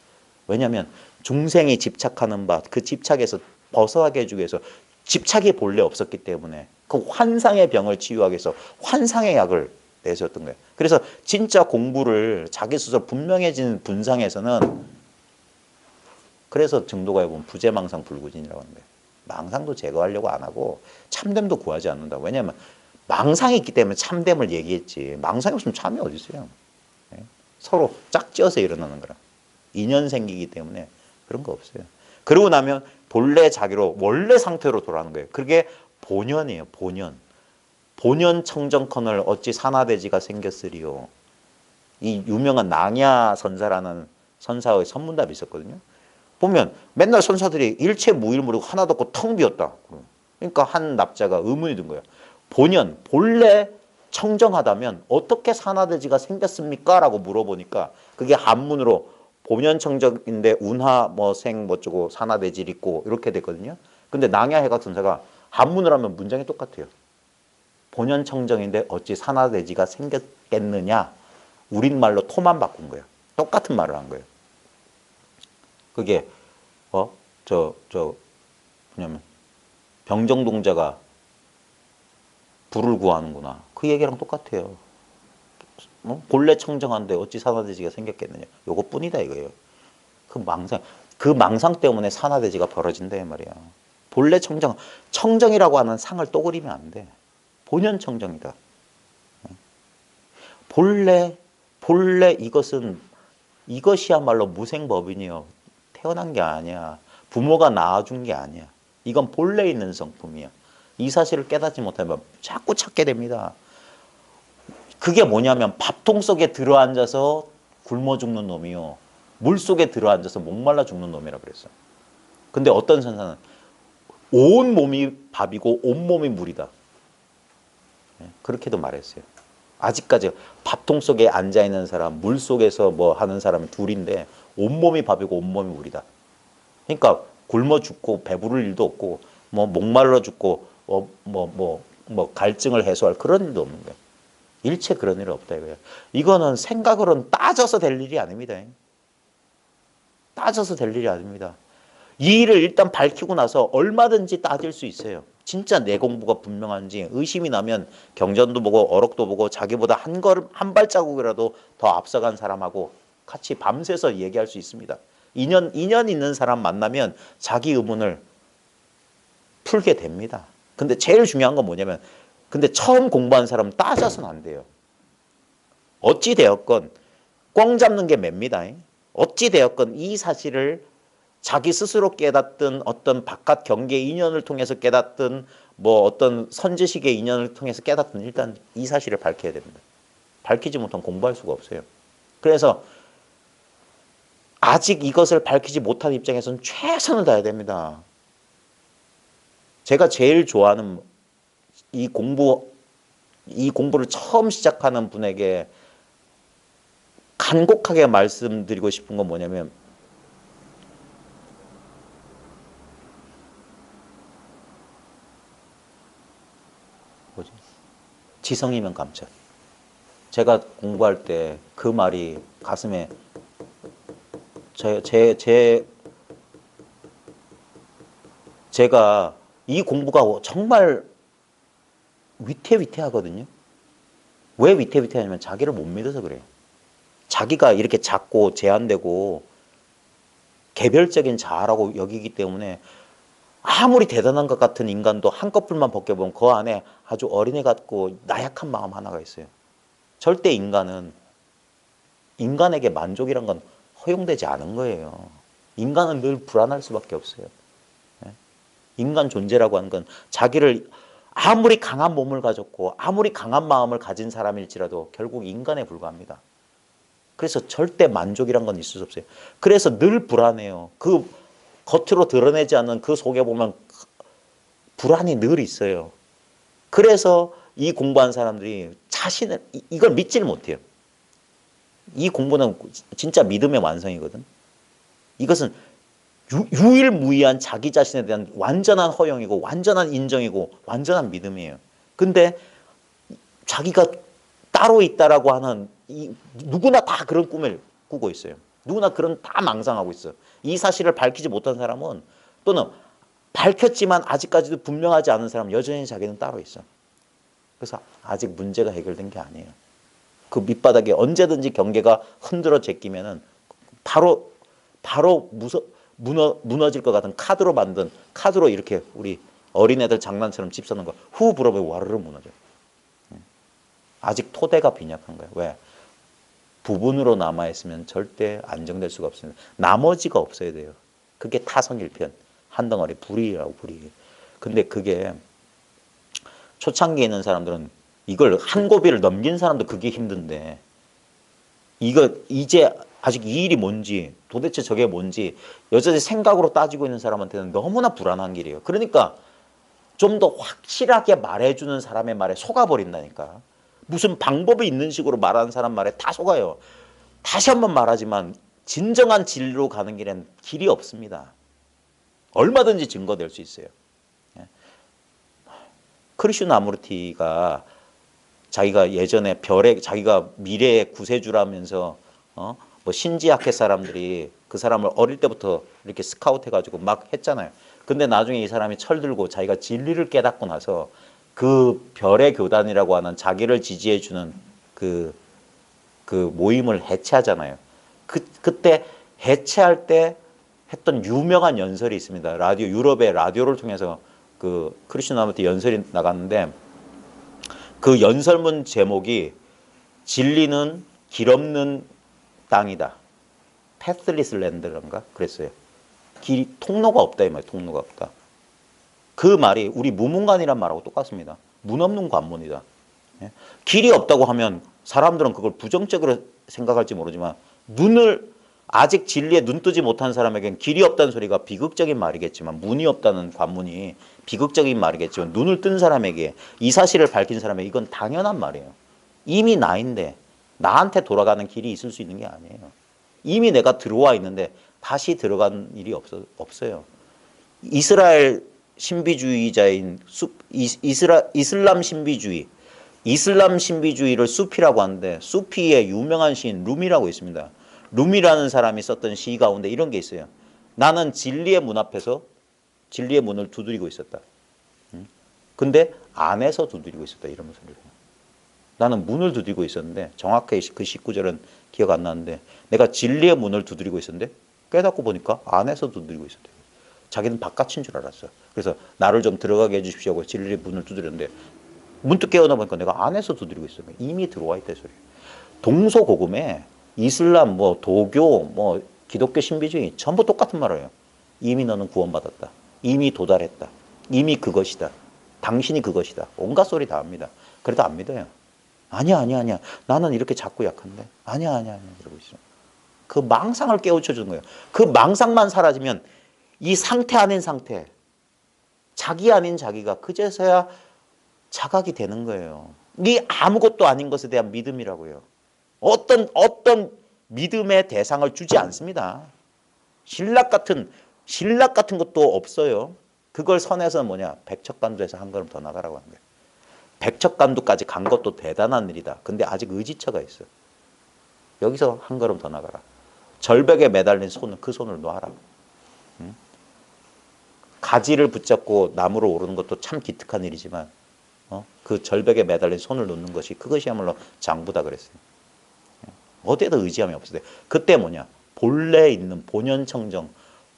왜냐하면 중생이 집착하는 바 그 집착에서 벗어나게 해주기 위해서 집착이 본래 없었기 때문에 그 환상의 병을 치유하기 위해서 환상의 약을 내셨던 거예요. 그래서 진짜 공부를 자기 스스로 분명해진 분상에서는 그래서 증도가에 보면 부재망상 불구진이라고 하는 거예요. 망상도 제거하려고 안 하고 참됨도 구하지 않는다. 왜냐하면 망상이 있기 때문에 참됨을 얘기했지. 망상이 없으면 참이 어디 있어요. 서로 짝지어서 일어나는 거라. 인연 생기기 때문에 그런 거 없어요. 그러고 나면 본래 자기로 원래 상태로 돌아가는 거예요. 그게 본연이에요. 본연. 본연 청정컨을 어찌 산하대지가 생겼으리요. 이 유명한 낭야 선사라는 선사의 선문답이 있었거든요. 보면 맨날 선사들이 일체 무일무리고 하나도 없고 텅 비었다. 그러니까 한 납자가 의문이 든 거예요. 본연, 본래 청정하다면 어떻게 산하대지가 생겼습니까? 라고 물어보니까 그게 한문으로 본연 청정인데 운하 생 뭐쩌고 산하대질 있고 이렇게 됐거든요. 근데 낭야해각 선사가 한문으로 하면 문장이 똑같아요. 본연 청정인데 어찌 산하대지가 생겼겠느냐. 우리말로 토만 바꾼 거예요. 똑같은 말을 한 거예요. 그게 뭐냐면 병정동자가 불을 구하는구나. 그 얘기랑 똑같아요. 본래 청정한데 어찌 산하대지가 생겼겠느냐. 요것뿐이다 이거예요. 그 망상 때문에 산하대지가 벌어진다 이 말이야. 본래 청정이라고 하는 상을 또 그리면 안 돼. 본연 청정이다. 본래 이것이야말로 무생법이니요. 태어난 게 아니야. 부모가 낳아준 게 아니야. 이건 본래 있는 성품이야. 이 사실을 깨닫지 못하면 자꾸 찾게 됩니다. 그게 뭐냐면 밥통 속에 들어앉아서 굶어 죽는 놈이요. 물 속에 들어앉아서 목말라 죽는 놈이라 그랬어요. 근데 어떤 선사는 온 몸이 밥이고 온 몸이 물이다. 그렇게도 말했어요. 아직까지 밥통 속에 앉아있는 사람, 물 속에서 뭐 하는 사람이 둘인데 온몸이 밥이고 온몸이 물이다. 그러니까 굶어 죽고 배부를 일도 없고 뭐 목말라 죽고 갈증을 해소할 그런 일도 없는 거예요. 일체 그런 일은 없다 이거예요. 이거는 생각으로는 따져서 될 일이 아닙니다. 따져서 될 일이 아닙니다. 이 일을 일단 밝히고 나서 얼마든지 따질 수 있어요. 진짜 내 공부가 분명한지 의심이 나면 경전도 보고 어록도 보고 자기보다 한 발자국이라도 더 앞서간 사람하고 같이 밤새서 얘기할 수 있습니다. 인연 있는 사람 만나면 자기 의문을 풀게 됩니다. 근데 제일 중요한 건 뭐냐면 근데 처음 공부한 사람은 따져서는 안 돼요. 어찌 되었건 꽝 잡는 게 맵니다. 어찌 되었건 이 사실을 자기 스스로 깨닫든 어떤 바깥 경계 인연을 통해서 깨닫든 뭐 어떤 선지식의 인연을 통해서 깨닫든 일단 이 사실을 밝혀야 됩니다. 밝히지 못하면 공부할 수가 없어요. 그래서 아직 이것을 밝히지 못한 입장에서는 최선을 다해야 됩니다. 제가 제일 좋아하는 이 공부를 처음 시작하는 분에게 간곡하게 말씀드리고 싶은 건 뭐냐면 뭐지? 지성이면 감천. 제가 공부할 때 그 말이 가슴에 제가 이 공부가 정말 위태위태하거든요. 왜 위태위태하냐면 자기를 못 믿어서 그래요. 자기가 이렇게 작고 제한되고 개별적인 자아라고 여기기 때문에 아무리 대단한 것 같은 인간도 한꺼풀만 벗겨보면 그 안에 아주 어린애 같고 나약한 마음 하나가 있어요. 절대 인간에게 만족이란 건 허용되지 않은 거예요. 인간은 늘 불안할 수밖에 없어요. 인간 존재라고 하는 건 자기를 아무리 강한 몸을 가졌고 아무리 강한 마음을 가진 사람일지라도 결국 인간에 불과합니다. 그래서 절대 만족이란 건 있을 수 없어요. 그래서 늘 불안해요. 그 겉으로 드러내지 않는 그 속에 보면 불안이 늘 있어요. 그래서 이 공부한 사람들이 자신을 이걸 믿지를 못해요. 이 공부는 진짜 믿음의 완성이거든. 이것은 유일무이한 자기 자신에 대한 완전한 허용이고 완전한 인정이고 완전한 믿음이에요. 근데 자기가 따로 있다라고 하는 누구나 다 그런 꿈을 꾸고 있어요. 누구나 그런 다 망상하고 있어. 이 사실을 밝히지 못한 사람은 또는 밝혔지만 아직까지도 분명하지 않은 사람은 여전히 자기는 따로 있어. 그래서 아직 문제가 해결된 게 아니에요. 그 밑바닥에 언제든지 경계가 흔들어 제끼면은 바로 무너질 것 같은 카드로 이렇게 우리 어린애들 장난처럼 집 서는 거 후 불어보면 와르르 무너져. 아직 토대가 빈약한 거예요. 왜? 부분으로 남아있으면 절대 안정될 수가 없습니다. 나머지가 없어야 돼요. 그게 타성일편. 한 덩어리 불이라고 불이. 근데 그게 초창기에 있는 사람들은 이걸 한 고비를 넘긴 사람도 그게 힘든데 이거 이제 아직 이 일이 뭔지 도대체 저게 뭔지 여전히 생각으로 따지고 있는 사람한테는 너무나 불안한 길이에요. 그러니까 좀 더 확실하게 말해주는 사람의 말에 속아버린다니까. 무슨 방법이 있는 식으로 말하는 사람 말에 다 속아요. 다시 한번 말하지만 진정한 진리로 가는 길엔 길이 없습니다. 얼마든지 증거될 수 있어요. 크리슈나무르티가 자기가 예전에 자기가 미래의 구세주라면서 뭐 신지학회 사람들이 그 사람을 어릴 때부터 이렇게 스카우트해가지고 막 했잖아요. 근데 나중에 이 사람이 철들고 자기가 진리를 깨닫고 나서 그 별의 교단이라고 하는 자기를 지지해주는 그 모임을 해체하잖아요. 그때 해체할 때 했던 유명한 연설이 있습니다. 유럽의 라디오를 통해서 그 크리스나무티 연설이 나갔는데 그 연설문 제목이 진리는 길 없는 땅이다. 패스리스 랜드인가 그랬어요. 통로가 없다 이 말이에요. 통로가 없다. 그 말이 우리 무문관이란 말하고 똑같습니다. 문 없는 관문이다. 길이 없다고 하면 사람들은 그걸 부정적으로 생각할지 모르지만 아직 진리에 눈 뜨지 못한 사람에겐 길이 없다는 소리가 비극적인 말이겠지만 문이 없다는 관문이 비극적인 말이겠지만 눈을 뜬 사람에게 이 사실을 밝힌 사람에게 이건 당연한 말이에요. 이미 나인데 나한테 돌아가는 길이 있을 수 있는 게 아니에요. 이미 내가 들어와 있는데 다시 들어간 일이 없어요. 이스라엘 신비주의자인 이슬람 신비주의를 수피라고 하는데 수피의 유명한 시인 룸이라고 있습니다. 룸이라는 사람이 썼던 시 가운데 이런 게 있어요. 나는 진리의 문 앞에서 진리의 문을 두드리고 있었다. 근데 안에서 두드리고 있었다. 이런 소리를 해요. 나는 문을 두드리고 있었는데 정확하게 그 19절은 기억 안 나는데 내가 진리의 문을 두드리고 있었는데 깨닫고 보니까 안에서 두드리고 있었대요. 자기는 바깥인 줄 알았어. 그래서 나를 좀 들어가게 해주십시오 하고 진리의 문을 두드렸는데 문득 깨어나 보니까 내가 안에서 두드리고 있어요. 이미 들어와 있다 소리. 동서고금에 이슬람, 도교, 기독교 신비주의 전부 똑같은 말을 해요. 이미 너는 구원받았다. 이미 도달했다. 이미 그것이다. 당신이 그것이다. 온갖 소리 다 합니다. 그래도 안 믿어요. 아니야. 나는 이렇게 작고 약한데. 아니야. 이러고 있어. 그 망상을 깨우쳐 주는 거예요. 그 망상만 사라지면 이 상태 아닌 상태, 자기 아닌 자기가 그제서야 자각이 되는 거예요. 이 아무것도 아닌 것에 대한 믿음이라고요. 어떤 믿음의 대상을 주지 않습니다. 신락 같은 것도 없어요. 그걸 선에서 백척간도에서 한 걸음 더 나가라고 하는 거예요. 백척간두까지 간 것도 대단한 일이다. 근데 아직 의지처가 있어. 여기서 한 걸음 더 나가라. 절벽에 매달린 손을 그 손을 놔라. 응? 가지를 붙잡고 나무로 오르는 것도 참 기특한 일이지만 그 절벽에 매달린 손을 놓는 것이 그것이야말로 장부다 그랬어요. 어디에도 의지함이 없어요. 그때 뭐냐? 본래 있는 본연청정,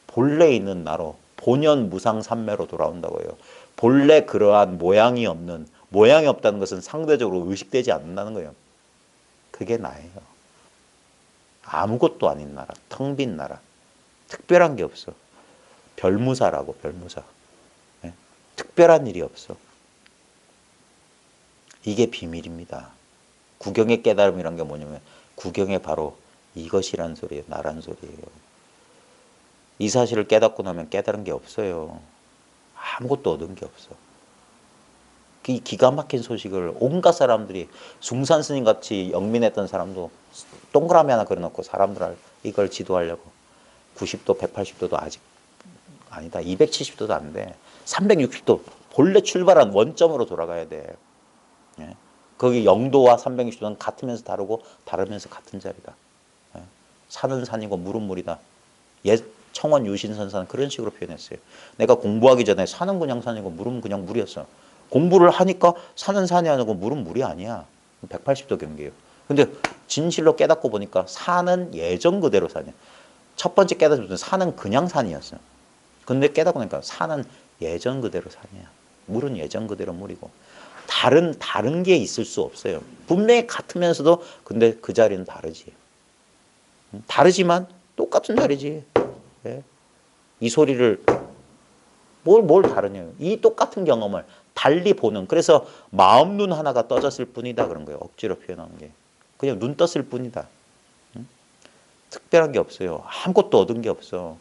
본래 있는 나로 본연무상삼매로 돌아온다고요. 본래 그러한 모양이 없다는 것은 상대적으로 의식되지 않는다는 거예요. 그게 나예요. 아무것도 아닌 나라, 텅 빈 나라, 특별한 게 없어. 별무사라고, 별무사. 네? 특별한 일이 없어. 이게 비밀입니다. 구경의 깨달음이란 게 뭐냐면 구경의 바로 이것이란 소리예요. 나란 소리예요. 이 사실을 깨닫고 나면 깨달은 게 없어요. 아무것도 얻은 게 없어. 이 기가 막힌 소식을 온갖 사람들이 숭산 스님 같이 영민했던 사람도 동그라미 하나 그려놓고 사람들 이걸 지도하려고 90도, 180도도 아직 아니다. 270도도 안 돼. 360도 본래 출발한 원점으로 돌아가야 돼. 예? 거기 0도와 360도는 같으면서 다르고 다르면서 같은 자리다. 예? 산은 산이고 물은 물이다. 청원 유신선사는 그런 식으로 표현했어요. 내가 공부하기 전에 산은 그냥 산이고 물은 그냥 물이었어. 공부를 하니까 산은 산이 아니고 물은 물이 아니야. 180도 경계예요. 근데 진실로 깨닫고 보니까 산은 예전 그대로 산이야. 첫 번째 깨닫을 때 산은 그냥 산이었어. 근데 깨닫고 나니까 산은 예전 그대로 산이야. 물은 예전 그대로 물이고 다른 게 있을 수 없어요. 분명히 같으면서도 근데 그 자리는 다르지. 다르지만 똑같은 자리지. 예? 이 소리를 뭘 다르냐요. 이 똑같은 경험을 달리 보는. 그래서 마음 눈 하나가 떠졌을 뿐이다 그런 거예요. 억지로 표현한 게. 그냥 눈 떴을 뿐이다. 특별한 게 없어요. 아무것도 얻은 게 없어.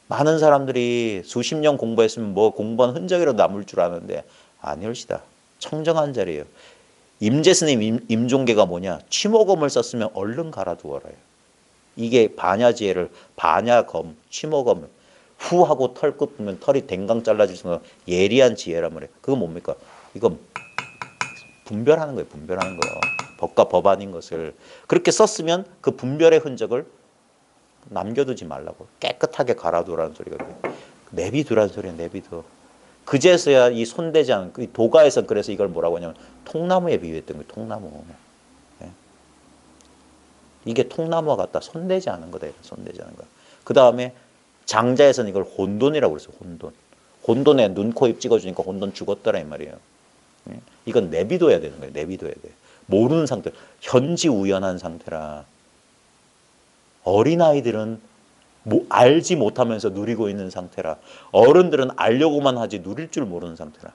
많은 사람들이 수십 년 공부했으면 뭐 공부한 흔적이라도 남을 줄 아는데 아니올시다. 청정한 자리예요. 임재스님 임종계가 뭐냐? 취모검을 썼으면 얼른 갈아두어라요. 이게 반야지혜를 반야검, 취모검 후 하고 털 끄면 털이 댕강 잘라질 수 있는 예리한 지혜란 말이에요. 그거 뭡니까? 이거 분별하는 거예요. 분별하는 거. 법과 법 아닌 것을. 그렇게 썼으면 그 분별의 흔적을 남겨두지 말라고. 깨끗하게 갈아두라는 소리거든요. 내비두라는 소리예요. 내비두. 그제서야 이 손대지 않은, 도가에서 그래서 이걸 뭐라고 하냐면 통나무에 비유했던 거예요. 통나무. 네. 이게 통나무와 같다. 손대지 않은 거다. 손대지 않은 거. 그 다음에 장자에서는 이걸 혼돈이라고 그랬어요. 혼돈. 혼돈에 눈, 코, 입 찍어주니까 혼돈 죽었더라 이 말이에요. 네. 이건 내비둬야 되는 거예요. 내비둬야 돼. 모르는 상태. 현지우연한 상태라. 어린아이들은 알지 못하면서 누리고 있는 상태라. 어른들은 알려고만 하지 누릴 줄 모르는 상태라.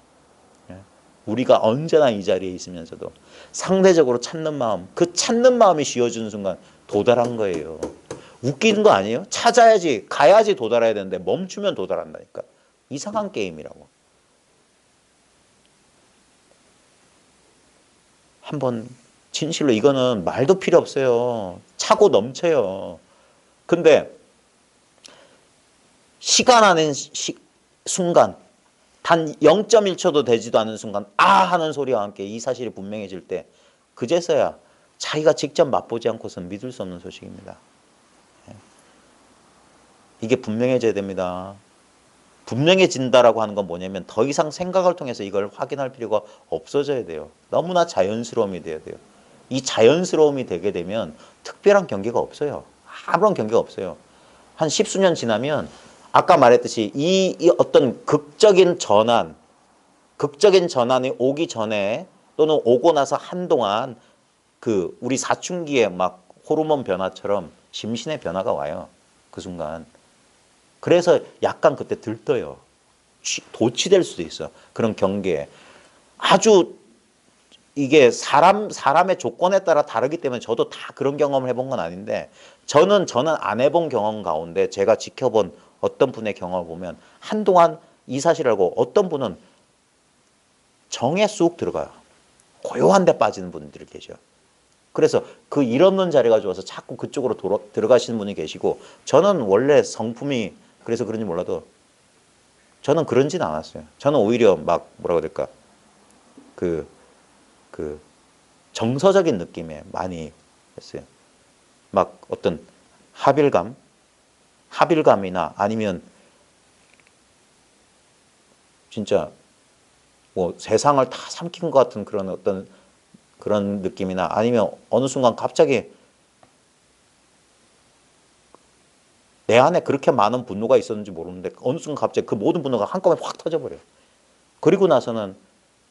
우리가 언제나 이 자리에 있으면서도 상대적으로 찾는 마음, 그 찾는 마음이 쉬어지는 순간 도달한 거예요. 웃기는 거 아니에요? 찾아야지, 가야지 도달해야 되는데 멈추면 도달한다니까. 이상한 게임이라고. 한번 진실로 이거는 말도 필요 없어요. 차고 넘쳐요. 근데 시간 안에 순간 단 0.1초도 되지도 않은 순간 아 하는 소리와 함께 이 사실이 분명해질 때 그제서야 자기가 직접 맛보지 않고서는 믿을 수 없는 소식입니다. 이게 분명해져야 됩니다. 분명해진다라고 하는 건 뭐냐면 더 이상 생각을 통해서 이걸 확인할 필요가 없어져야 돼요. 너무나 자연스러움이 돼야 돼요. 이 자연스러움이 되게 되면 특별한 경계가 없어요. 아무런 경계가 없어요. 한 십수년 지나면 아까 말했듯이 이 어떤 극적인 전환이 오기 전에 또는 오고 나서 한동안 그 우리 사춘기에 막 호르몬 변화처럼 심신의 변화가 와요. 그 순간. 그래서 약간 그때 들떠요. 도취될 수도 있어. 그런 경계에. 아주 이게 사람의 조건에 따라 다르기 때문에 저도 다 그런 경험을 해본 건 아닌데 저는 안 해본 경험 가운데 제가 지켜본 어떤 분의 경험을 보면 한동안 이 사실을 알고 어떤 분은 정에 쑥 들어가요. 고요한 데 빠지는 분들이 계셔. 그래서 그 일 없는 자리가 좋아서 자꾸 그쪽으로 들어가시는 분이 계시고 저는 원래 성품이 그래서 그런지 몰라도 저는 그런지는 않았어요. 저는 오히려 막 뭐라고 해야 될까 그 정서적인 느낌에 많이 했어요. 막 어떤 합일감이나 아니면 진짜 뭐 세상을 다 삼킨 것 같은 그런 어떤 그런 느낌이나 아니면 어느 순간 갑자기 내 안에 그렇게 많은 분노가 있었는지 모르는데 어느 순간 갑자기 그 모든 분노가 한꺼번에 확 터져버려요. 그리고 나서는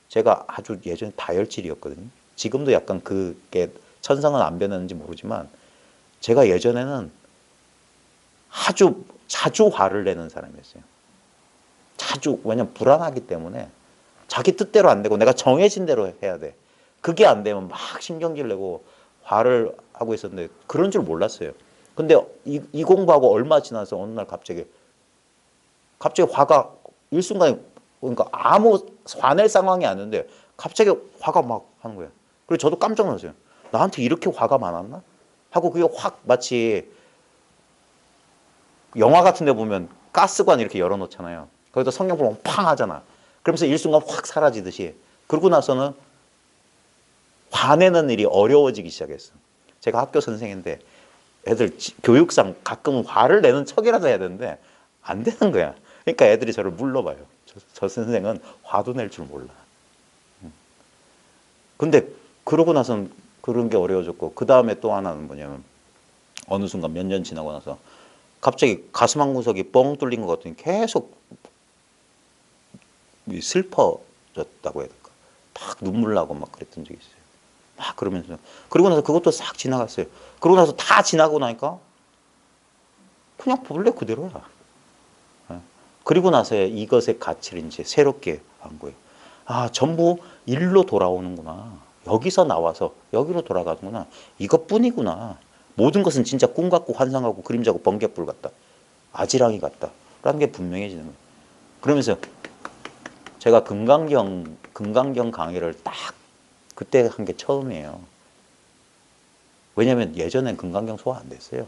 제가 아주 예전에 다혈질이었거든요. 지금도 약간 그게 천성은 안 변했는지 모르지만 제가 예전에는 아주 자주 화를 내는 사람이었어요. 자주. 왜냐면 불안하기 때문에 자기 뜻대로 안 되고 내가 정해진 대로 해야 돼. 그게 안 되면 막 신경질 내고 화를 하고 있었는데 그런 줄 몰랐어요. 근데 이 공부하고 얼마 지나서 어느 날 갑자기 화가 일순간에 그러니까 아무 화낼 상황이 아닌데 갑자기 화가 막 하는 거예요. 그래서 저도 깜짝 놀랐어요. 나한테 이렇게 화가 많았나? 하고 그게 확 마치 영화 같은 데 보면 가스관 이렇게 열어놓잖아요. 거기다 성경 보면 팡 하잖아. 그러면서 일순간 확 사라지듯이. 그러고 나서는 화내는 일이 어려워지기 시작했어. 제가 학교 선생인데 애들 교육상 가끔은 화를 내는 척이라도 해야 되는데 안 되는 거야. 그러니까 애들이 저를 물러봐요. 저 선생은 화도 낼 줄 몰라. 근데 그러고 나서는 그런 게 어려워졌고 그 다음에 또 하나는 뭐냐면 어느 순간 몇 년 지나고 나서 갑자기 가슴 한 구석이 뻥 뚫린 것 같더니 계속 슬퍼졌다고 해야 될까. 막 눈물 나고 막 그랬던 적이 있어요. 막 그러면서 그러고 나서 그것도 싹 지나갔어요. 그러고 나서 다 지나고 나니까 그냥 본래 그대로야. 그리고 나서 이것의 가치를 이제 새롭게 한 거예요. 아, 전부 일로 돌아오는구나. 여기서 나와서 여기로 돌아가는구나. 이것뿐이구나. 모든 것은 진짜 꿈 같고 환상 같고 그림자고 번개불 같다. 아지랑이 같다. 라는 게 분명해지는 거예요. 그러면서 제가 금강경 강의를 딱 그때 한 게 처음이에요. 왜냐하면 예전엔 금강경 소화 안 됐어요.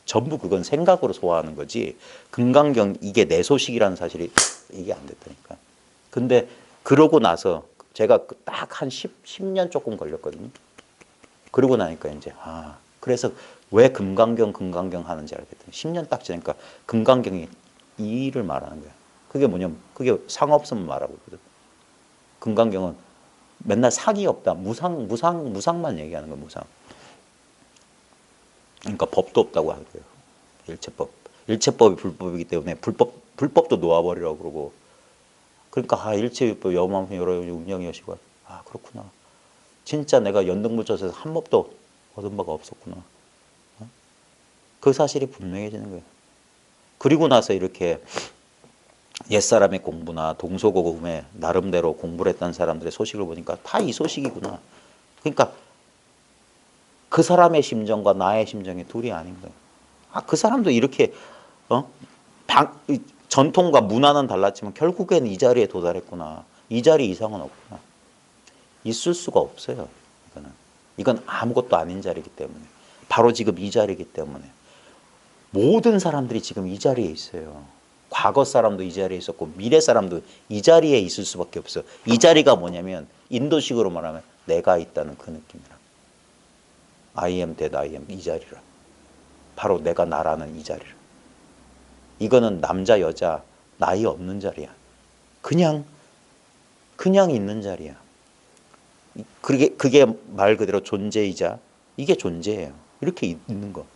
전부 그건 생각으로 소화하는 거지 금강경 이게 내 소식이라는 사실이 이게 안 됐다니까. 근데 그러고 나서 제가 딱 한 10년 조금 걸렸거든요. 그러고 나니까 이제 그래서 왜 금강경 하는지 알겠더니 10년 딱 지나니까 금강경이 이 일을 말하는 거야. 그게 뭐냐면 그게 상 없으면 말하고 있거든. 금강경은 맨날 상이 없다. 무상만 얘기하는 거야. 무상. 그러니까 법도 없다고 하고요. 일체법이 불법이기 때문에 불법도 놓아버리라고 그러고. 그러니까 일체율법 여만품 여러 운영이시고 그렇구나. 진짜 내가 연등무처에서 한 법도 얻은 바가 없었구나. 그 사실이 분명해지는 거예요. 그리고 나서 이렇게 옛사람의 공부나 동서고금에 나름대로 공부를 했던 사람들의 소식을 보니까 다 이 소식이구나. 그러니까 그 사람의 심정과 나의 심정이 둘이 아닌 거예요. 그 사람도 이렇게 전통과 문화는 달랐지만 결국에는 이 자리에 도달했구나. 이 자리 이상은 없구나. 있을 수가 없어요. 이건 아무것도 아닌 자리이기 때문에. 바로 지금 이 자리이기 때문에. 모든 사람들이 지금 이 자리에 있어요. 과거 사람도 이 자리에 있었고 미래 사람도 이 자리에 있을 수밖에 없어. 이 자리가 뭐냐면 인도식으로 말하면 내가 있다는 그 느낌이라. I am that I am 이 자리라. 바로 내가 나라는 이 자리라. 이거는 남자 여자 나이 없는 자리야. 그냥 있는 자리야. 그게 말 그대로 존재이자 이게 존재예요. 이렇게 있는 거.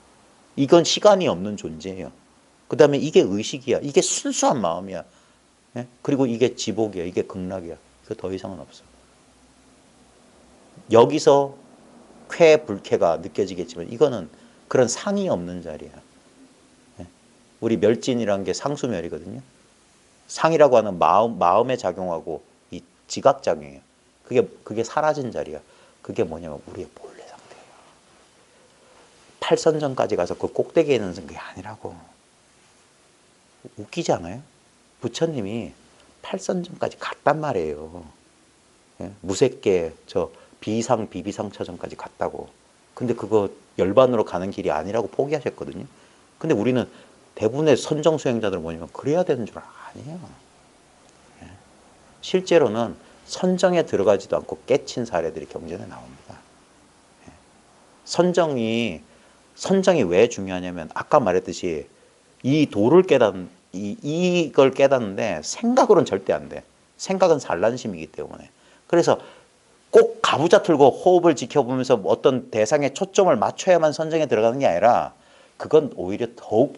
이건 시간이 없는 존재예요. 그 다음에 이게 의식이야. 이게 순수한 마음이야. 그리고 이게 지복이야. 이게 극락이야. 그 더 이상은 없어. 여기서 쾌, 불쾌가 느껴지겠지만 이거는 그런 상이 없는 자리야. 우리 멸진이라는 게 상수멸이거든요. 상이라고 하는 마음의 작용하고 이 지각작용이에요. 그게 사라진 자리야. 그게 뭐냐면 우리의 본래 상태예요. 팔선전까지 가서 그 꼭대기에 있는 게 아니라고. 웃기지 않아요? 부처님이 팔선전까지 갔단 말이에요. 무색계 저 비비상처전까지 갔다고. 근데 그거 열반으로 가는 길이 아니라고 포기하셨거든요. 근데 우리는 대부분의 선정 수행자들은 뭐냐면 그래야 되는 줄 아니에요. 실제로는 선정에 들어가지도 않고 깨친 사례들이 경전에 나옵니다. 예. 선정이 왜 중요하냐면 아까 말했듯이 이 도를 이걸 깨닫는데 생각으로는 절대 안 돼. 생각은 산란심이기 때문에. 그래서 꼭 가부좌 틀고 호흡을 지켜보면서 어떤 대상에 초점을 맞춰야만 선정에 들어가는 게 아니라 그건 오히려 더욱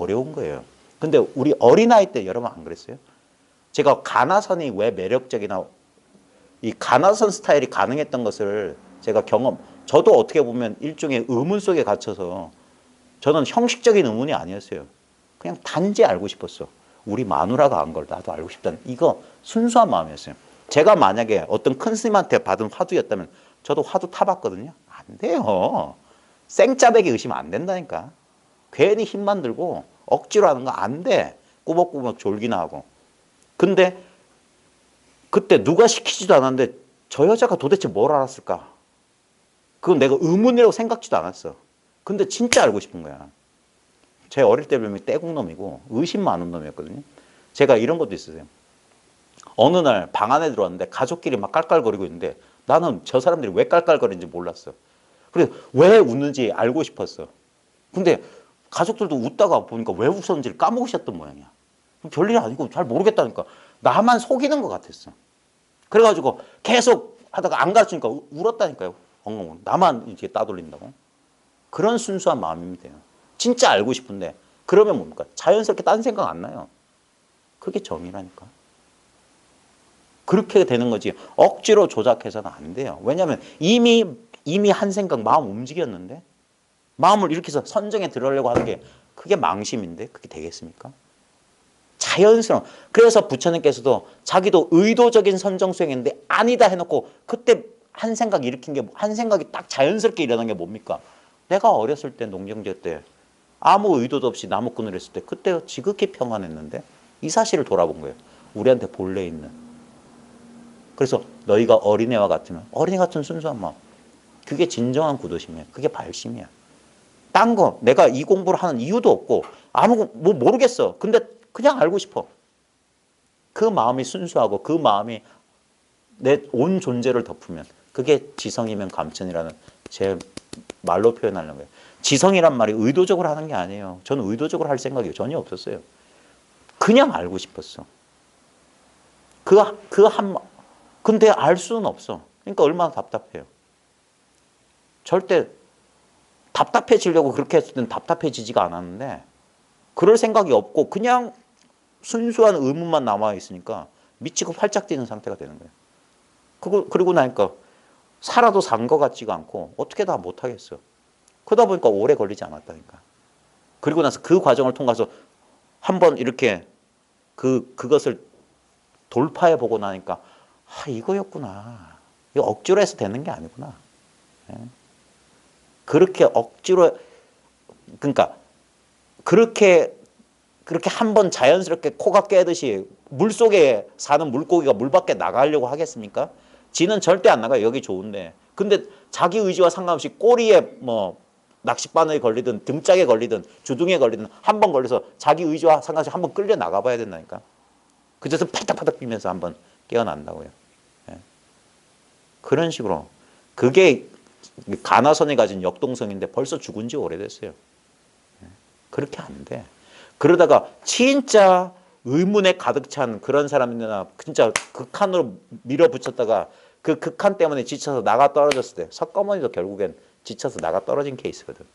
어려운 거예요. 근데 우리 어린아이 때 여러분 안 그랬어요? 제가 가나선이 왜 매력적이나 이 가나선 스타일이 가능했던 것을 제가 저도 어떻게 보면 일종의 의문 속에 갇혀서 저는 형식적인 의문이 아니었어요. 그냥 단지 알고 싶었어. 우리 마누라가 한 걸 나도 알고 싶다는 이거 순수한 마음이었어요. 제가 만약에 어떤 큰 스님한테 받은 화두였다면 저도 화두 타봤거든요. 안 돼요. 생짜배기 의심 안 된다니까. 괜히 힘만 들고 억지로 하는 거 안 돼. 꾸벅꾸벅 졸기나 하고. 근데 그때 누가 시키지도 않았는데 저 여자가 도대체 뭘 알았을까? 그건 내가 의문이라고 생각지도 않았어. 근데 진짜 알고 싶은 거야. 제 어릴 때 별명이 떼국놈이고 의심 많은 놈이었거든요. 제가 이런 것도 있었어요. 어느 날 방 안에 들어왔는데 가족끼리 막 깔깔거리고 있는데 나는 저 사람들이 왜 깔깔거리는지 몰랐어. 그래서 왜 웃는지 알고 싶었어. 근데 가족들도 웃다가 보니까 왜 웃었는지를 까먹으셨던 모양이야. 별일이 아니고 잘 모르겠다니까. 나만 속이는 것 같았어. 그래가지고 계속 하다가 안 가르치니까 울었다니까요. 엉엉. 나만 이렇게 따돌린다고. 그런 순수한 마음입니다. 진짜 알고 싶은데 그러면 뭡니까? 자연스럽게 딴 생각 안 나요. 그게 정이라니까. 그렇게 되는 거지. 억지로 조작해서는 안 돼요. 왜냐하면 이미 한 생각 마음 움직였는데 마음을 이렇게 해서 선정에 들어가려고 하는 게 그게 망심인데 그게 되겠습니까? 자연스러운. 그래서 부처님께서도 자기도 의도적인 선정 수행인데 아니다 해놓고 그때 한 생각 일으킨 게 한 생각이 딱 자연스럽게 일어난 게 뭡니까? 내가 어렸을 때 농경제 때 아무 의도도 없이 나무꾼을 했을 때 그때 지극히 평안했는데 이 사실을 돌아본 거예요. 우리한테 본래 있는. 그래서 너희가 어린애와 같으면 어린애 같은 순수한 마음. 그게 진정한 구도심이야. 그게 발심이야. 딴 거 내가 이 공부를 하는 이유도 없고 뭐 모르겠어. 근데 그냥 알고 싶어. 그 마음이 순수하고 그 마음이 내 온 존재를 덮으면 그게 지성이면 감천이라는 제 말로 표현하는 거예요. 지성이란 말이 의도적으로 하는 게 아니에요. 저는 의도적으로 할 생각이 전혀 없었어요. 그냥 알고 싶었어. 근데 알 수는 없어. 그러니까 얼마나 답답해요. 절대 답답해지려고 그렇게 했을 땐 답답해지지가 않았는데 그럴 생각이 없고 그냥 순수한 의문만 남아있으니까 미치고 활짝 뛰는 상태가 되는 거예요. 그리고 나니까 살아도 산 것 같지가 않고 어떻게 다 못하겠어. 그러다 보니까 오래 걸리지 않았다니까. 그리고 나서 그 과정을 통해서 한번 이렇게 그것을 돌파해 보고 나니까 이거였구나. 이거 억지로 해서 되는 게 아니구나. 그렇게 억지로 그러니까 그렇게 한번 자연스럽게 코가 깨듯이 물속에 사는 물고기가 물 밖에 나가려고 하겠습니까? 지는 절대 안 나가요. 여기 좋은데. 근데 자기 의지와 상관없이 꼬리에 뭐 낚싯바늘에 걸리든 등짝에 걸리든 주둥이에 걸리든 한 번 걸려서 자기 의지와 상관없이 한번 끌려 나가봐야 된다니까. 그래서 파닥파닥 뛰면서 한번 깨어난다고요. 예. 그런 식으로 그게 가나선이 가진 역동성인데 벌써 죽은 지 오래됐어요. 예. 그렇게 안 돼. 그러다가 진짜 의문에 가득 찬 그런 사람이나 진짜 극한으로 밀어붙였다가 그 극한 때문에 지쳐서 나가 떨어졌을 때 석가모니도 결국엔 지쳐서 나가 떨어진 케이스거든.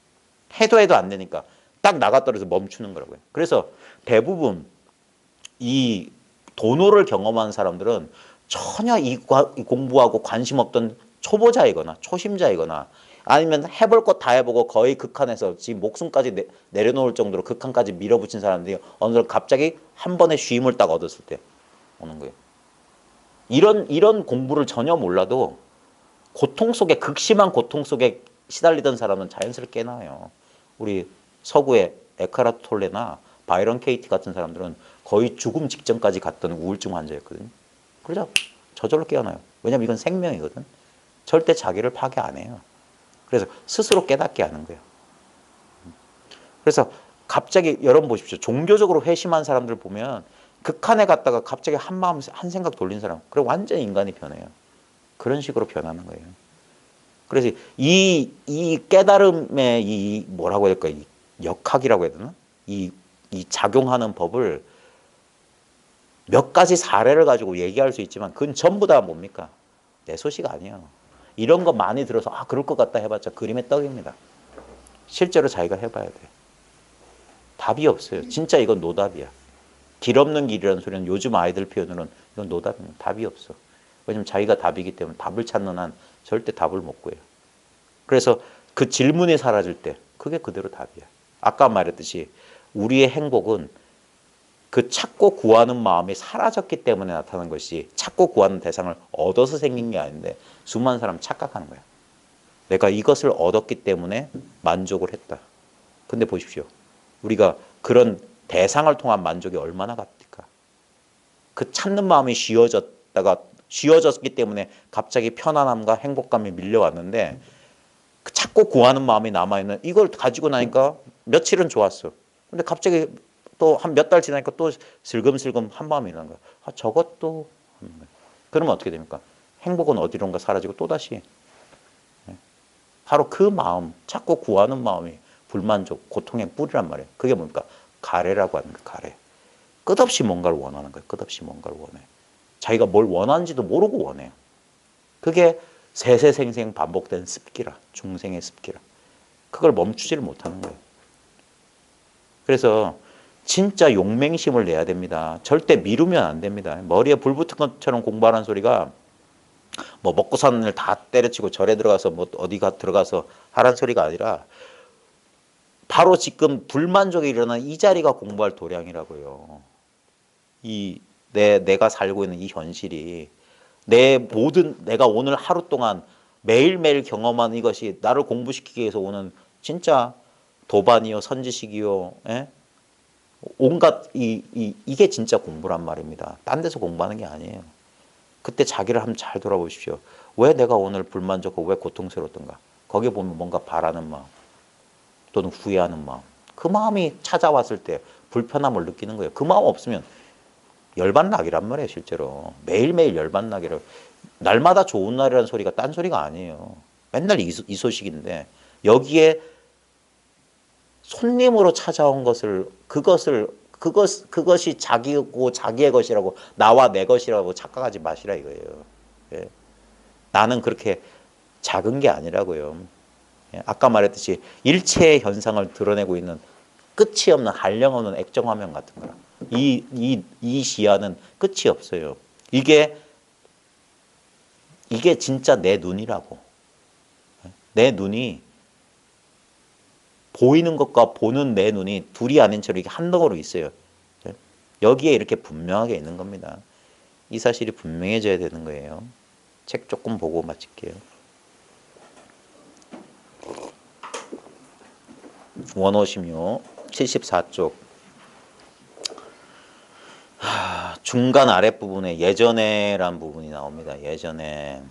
해도 안 되니까 딱 나가 떨어져서 멈추는 거라고요. 그래서 대부분 이 도노를 경험한 사람들은 전혀 이 공부하고 관심 없던 초보자이거나 초심자이거나 아니면 해볼 것 다 해보고 거의 극한에서 지금 목숨까지 내려놓을 정도로 극한까지 밀어붙인 사람들이 어느 날 갑자기 한 번의 쉼을 딱 얻었을 때 오는 거예요. 이런 공부를 전혀 몰라도 고통 속에 극심한 고통 속에 시달리던 사람은 자연스럽게 깨나요. 우리 서구의 에카르트 톨레나 바이런 케이티 같은 사람들은 거의 죽음 직전까지 갔던 우울증 환자였거든요. 그러자 저절로 깨어나요. 왜냐면 이건 생명이거든. 절대 자기를 파괴 안 해요. 그래서 스스로 깨닫게 하는 거예요. 그래서 갑자기 여러분 보십시오. 종교적으로 회심한 사람들 보면 극한에 갔다가 갑자기 한 마음 한 생각 돌린 사람, 그래 완전 인간이 변해요. 그런 식으로 변하는 거예요. 그래서 이 깨달음의 이 뭐라고 해야 될까, 이 역학이라고 해야 되나, 이 작용하는 법을 몇 가지 사례를 가지고 얘기할 수 있지만 그건 전부 다 뭡니까, 내 소식 아니에요. 이런 거 많이 들어서 아 그럴 것 같다 해봤자 그림의 떡입니다. 실제로 자기가 해봐야 돼. 답이 없어요. 진짜 이건 노답이야. 길 없는 길이라는 소리는 요즘 아이들 표현으로는 이건 노답입니다. 답이 없어. 왜냐면 자기가 답이기 때문에 답을 찾는 한 절대 답을 못 구해요. 그래서 그 질문이 사라질 때 그게 그대로 답이야. 아까 말했듯이 우리의 행복은 그 찾고 구하는 마음이 사라졌기 때문에 나타난 것이, 찾고 구하는 대상을 얻어서 생긴 게 아닌데 수많은 사람은 착각하는 거야. 내가 이것을 얻었기 때문에 만족을 했다. 근데 보십시오. 우리가 그런 대상을 통한 만족이 얼마나 값일까? 그 찾는 마음이 쉬어졌기 때문에 갑자기 편안함과 행복감이 밀려왔는데 그 찾고 구하는 마음이 남아있는, 이걸 가지고 나니까 며칠은 좋았어. 근데 갑자기 또 한 몇 달 지나니까 또 슬금슬금 한 마음이 일어난 거야. 아, 저것도. 그러면 어떻게 됩니까? 행복은 어디론가 사라지고 또다시. 바로 그 마음, 찾고 구하는 마음이 불만족, 고통의 뿌리란 말이에요. 그게 뭡니까? 가래라고 하는 거예요. 가래. 끝없이 뭔가를 원하는 거예요. 끝없이 뭔가를 원해. 자기가 뭘 원하는지도 모르고 원해요. 그게 세세생생 반복된 습기라, 중생의 습기라. 그걸 멈추지를 못하는 거예요. 그래서 진짜 용맹심을 내야 됩니다. 절대 미루면 안 됩니다. 머리에 불 붙은 것처럼 공부하라는 소리가 뭐 먹고 사는 일 다 때려치고 절에 들어가서 뭐 어디가 들어가서 하라는 소리가 아니라 바로 지금 불만족이 일어난 이 자리가 공부할 도량이라고요. 내가 살고 있는 이 현실이, 내가 오늘 하루 동안 매일매일 경험한 이것이 나를 공부시키기 위해서 오는 진짜 도반이요, 선지식이요, 예? 온갖 이게 진짜 공부란 말입니다. 딴 데서 공부하는 게 아니에요. 그때 자기를 한번 잘 돌아보십시오. 왜 내가 오늘 불만족하고 왜 고통스러웠던가? 거기에 보면 뭔가 바라는 마음 또는 후회하는 마음, 그 마음이 찾아왔을 때 불편함을 느끼는 거예요. 그 마음 없으면 열반낙이란 말이에요. 실제로 매일매일 열반낙이라고. 날마다 좋은 날이라는 소리가 딴 소리가 아니에요. 맨날 이 소식인데 여기에 손님으로 찾아온 그것이 자기고 자기의 것이라고, 나와 내 것이라고 착각하지 마시라 이거예요. 예. 나는 그렇게 작은 게 아니라고요. 예. 아까 말했듯이 일체의 현상을 드러내고 있는 끝이 없는 한량없는 액정화면 같은 거라. 이 시야는 끝이 없어요. 이게 진짜 내 눈이라고. 내 눈이, 보이는 것과 보는 내 눈이 둘이 아닌 채로 이게 한 덩어로 있어요. 여기에 이렇게 분명하게 있는 겁니다. 이 사실이 분명해져야 되는 거예요. 책 조금 보고 마칠게요. 원오심요 74쪽 중간 아랫부분에 예전에란 부분이 나옵니다. 예전에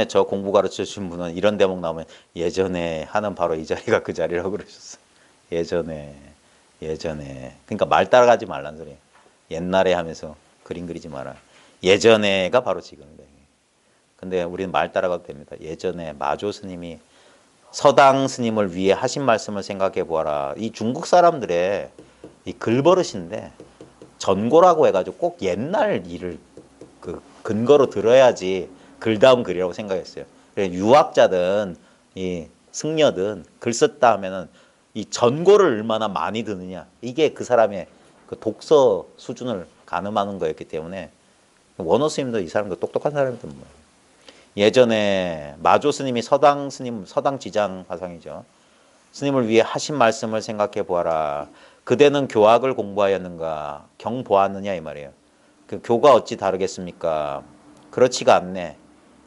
저 공부 가르쳐 주신 분은 이런 대목 나오면 예전에 하는 바로 이 자리가 그 자리라고 그러셨어요. 예전에. 그러니까 말 따라가지 말란 소리예요. 옛날에 하면서 그림 그리지 마라. 예전에가 바로 지금이다. 근데 우리는 말 따라가도 됩니다. 예전에 마조 스님이 서당 스님을 위해 하신 말씀을 생각해 보아라. 이 중국 사람들의 이 글버릇인데 전고라고 해가지고 꼭 옛날 일을 그 근거로 들어야지 글다운 글이라고 생각했어요. 유학자든 이 승려든 글 썼다 하면은 이 전고를 얼마나 많이 드느냐, 이게 그 사람의 그 독서 수준을 가늠하는 거였기 때문에 원호 스님도 이 사람도 똑똑한 사람이던 뭐예요. 예전에 마조 스님이 서당 지장 화상이죠. 스님을 위해 하신 말씀을 생각해 보아라. 그대는 교학을 공부하였는가? 경 보았느냐 이 말이에요. 그 교가 어찌 다르겠습니까? 그렇지가 않네.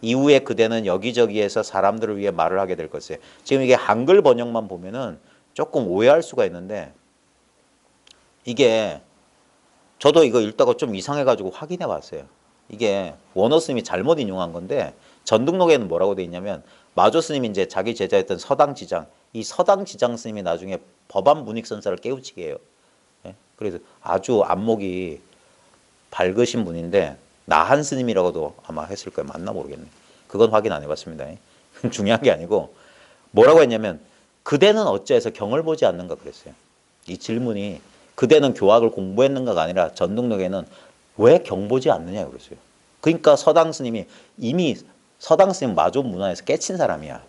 이후에 그대는 여기저기에서 사람들을 위해 말을 하게 될 것이에요. 지금 이게 한글 번역만 보면은 조금 오해할 수가 있는데, 이게 저도 이거 읽다가 좀 이상해가지고 확인해 봤어요. 이게 원어 스님이 잘못 인용한 건데 전등록에는 뭐라고 돼 있냐면 마조 스님이 이제 자기 제자였던 서당 지장, 이 서당 지장 스님이 나중에 법안 문익선사를 깨우치게 해요. 예? 그래서 아주 안목이 밝으신 분인데 나한 스님이라고도 아마 했을 거예요. 맞나 모르겠네. 그건 확인 안 해봤습니다. 중요한 게 아니고 뭐라고 했냐면 그대는 어째서 경을 보지 않는가 그랬어요. 이 질문이 그대는 교학을 공부했는가가 아니라 전등록에는 왜 경 보지 않느냐 그랬어요. 그러니까 서당 스님이 이미 서당 스님 마조 문화에서 깨친 사람이야.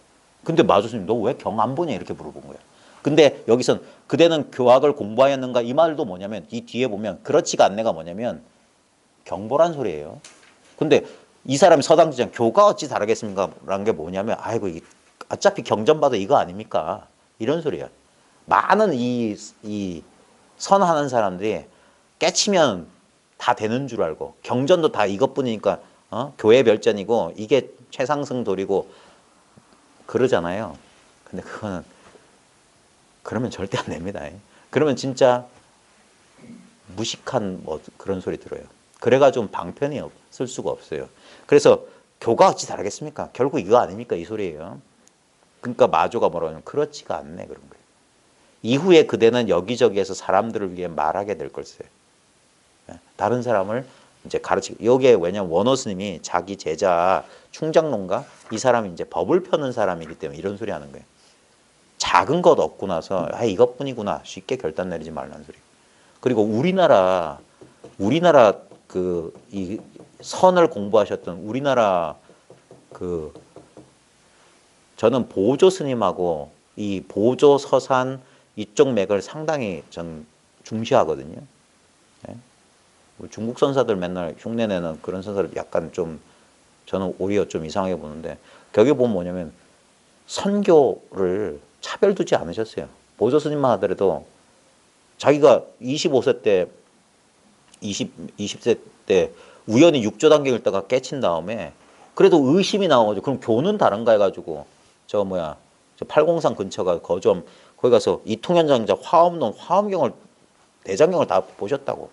근데 마조 스님 너 왜 경 안 보냐 이렇게 물어본 거야. 근데 여기선 그대는 교학을 공부하였는가 이 말도 뭐냐면 이 뒤에 보면 그렇지가 않네가 뭐냐면 경보란 소리예요. 근데 이 사람이 서당지장 교가 어찌 다르겠습니까? 라는 게 뭐냐면 아이고 어차피 경전 봐도 이거 아닙니까? 이런 소리야. 많은 이 선하는 사람들이 깨치면 다 되는 줄 알고 경전도 다 이것뿐이니까 교회 별전이고 이게 최상승 도리고 그러잖아요. 근데 그거는 그러면 절대 안 됩니다. 그러면 진짜 무식한 뭐 그런 소리 들어요. 그래가지고 방편이 쓸 수가 없어요. 그래서 교가 어찌 다르겠습니까? 결국 이거 아닙니까? 이 소리예요. 그러니까 마조가 뭐라고 하냐면 그렇지가 않네 그런 거예요. 이후에 그대는 여기저기에서 사람들을 위해 말하게 될 걸세. 다른 사람을 이제 가르치고 여기에 왜냐면 원호 스님이 자기 제자 충장론가 이 사람이 이제 법을 펴는 사람이기 때문에 이런 소리 하는 거예요. 작은 것 얻고 나서 아 이것뿐이구나 쉽게 결단 내리지 말라는 소리. 그리고 우리나라 그 이 선을 공부하셨던 우리나라 그 저는 보조 스님하고 이 보조 서산 이쪽 맥을 상당히 전 중시하거든요. 예? 중국 선사들 맨날 흉내내는 그런 선사를 약간 좀 저는 오히려 좀 이상하게 보는데 거기 보면 뭐냐면 선교를 차별 두지 않으셨어요. 보조 스님만 하더라도 자기가 25세 때 20세 때 우연히 육조단경 읽다가 깨친 다음에 그래도 의심이 나와가지고 그럼 교는 다른가 해가지고 저 뭐야 저 팔공산 근처가 거점 거기 가서 이통현장자 화엄론 화엄경을 대장경을 다 보셨다고.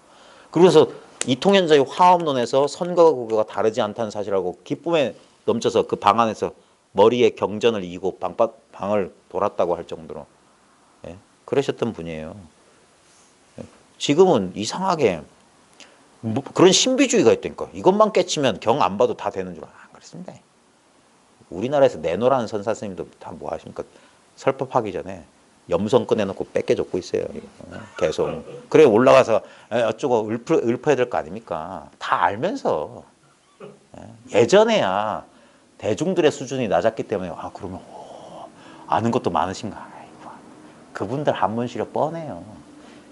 그래서 이통현자의 화엄론에서 선거가 국어가 다르지 않다는 사실하고 기쁨에 넘쳐서 그 방 안에서 머리에 경전을 이고 방을 돌았다고 할 정도로 예? 그러셨던 분이에요. 지금은 이상하게 뭐 그런 신비주의가 있다니까. 이것만 깨치면 경 안 봐도 다 되는 줄 안 그랬습니다. 우리나라에서 내노라는 선사 스님도 다 뭐 하십니까? 설법하기 전에 염성 꺼내놓고 뺏겨 적고 있어요. 계속. 그래 올라가서 어쩌고 읊어야 될 거 아닙니까? 다 알면서 예전에야 대중들의 수준이 낮았기 때문에 아 그러면 아는 것도 많으신가? 아이고, 그분들 한문 시력 뻔해요.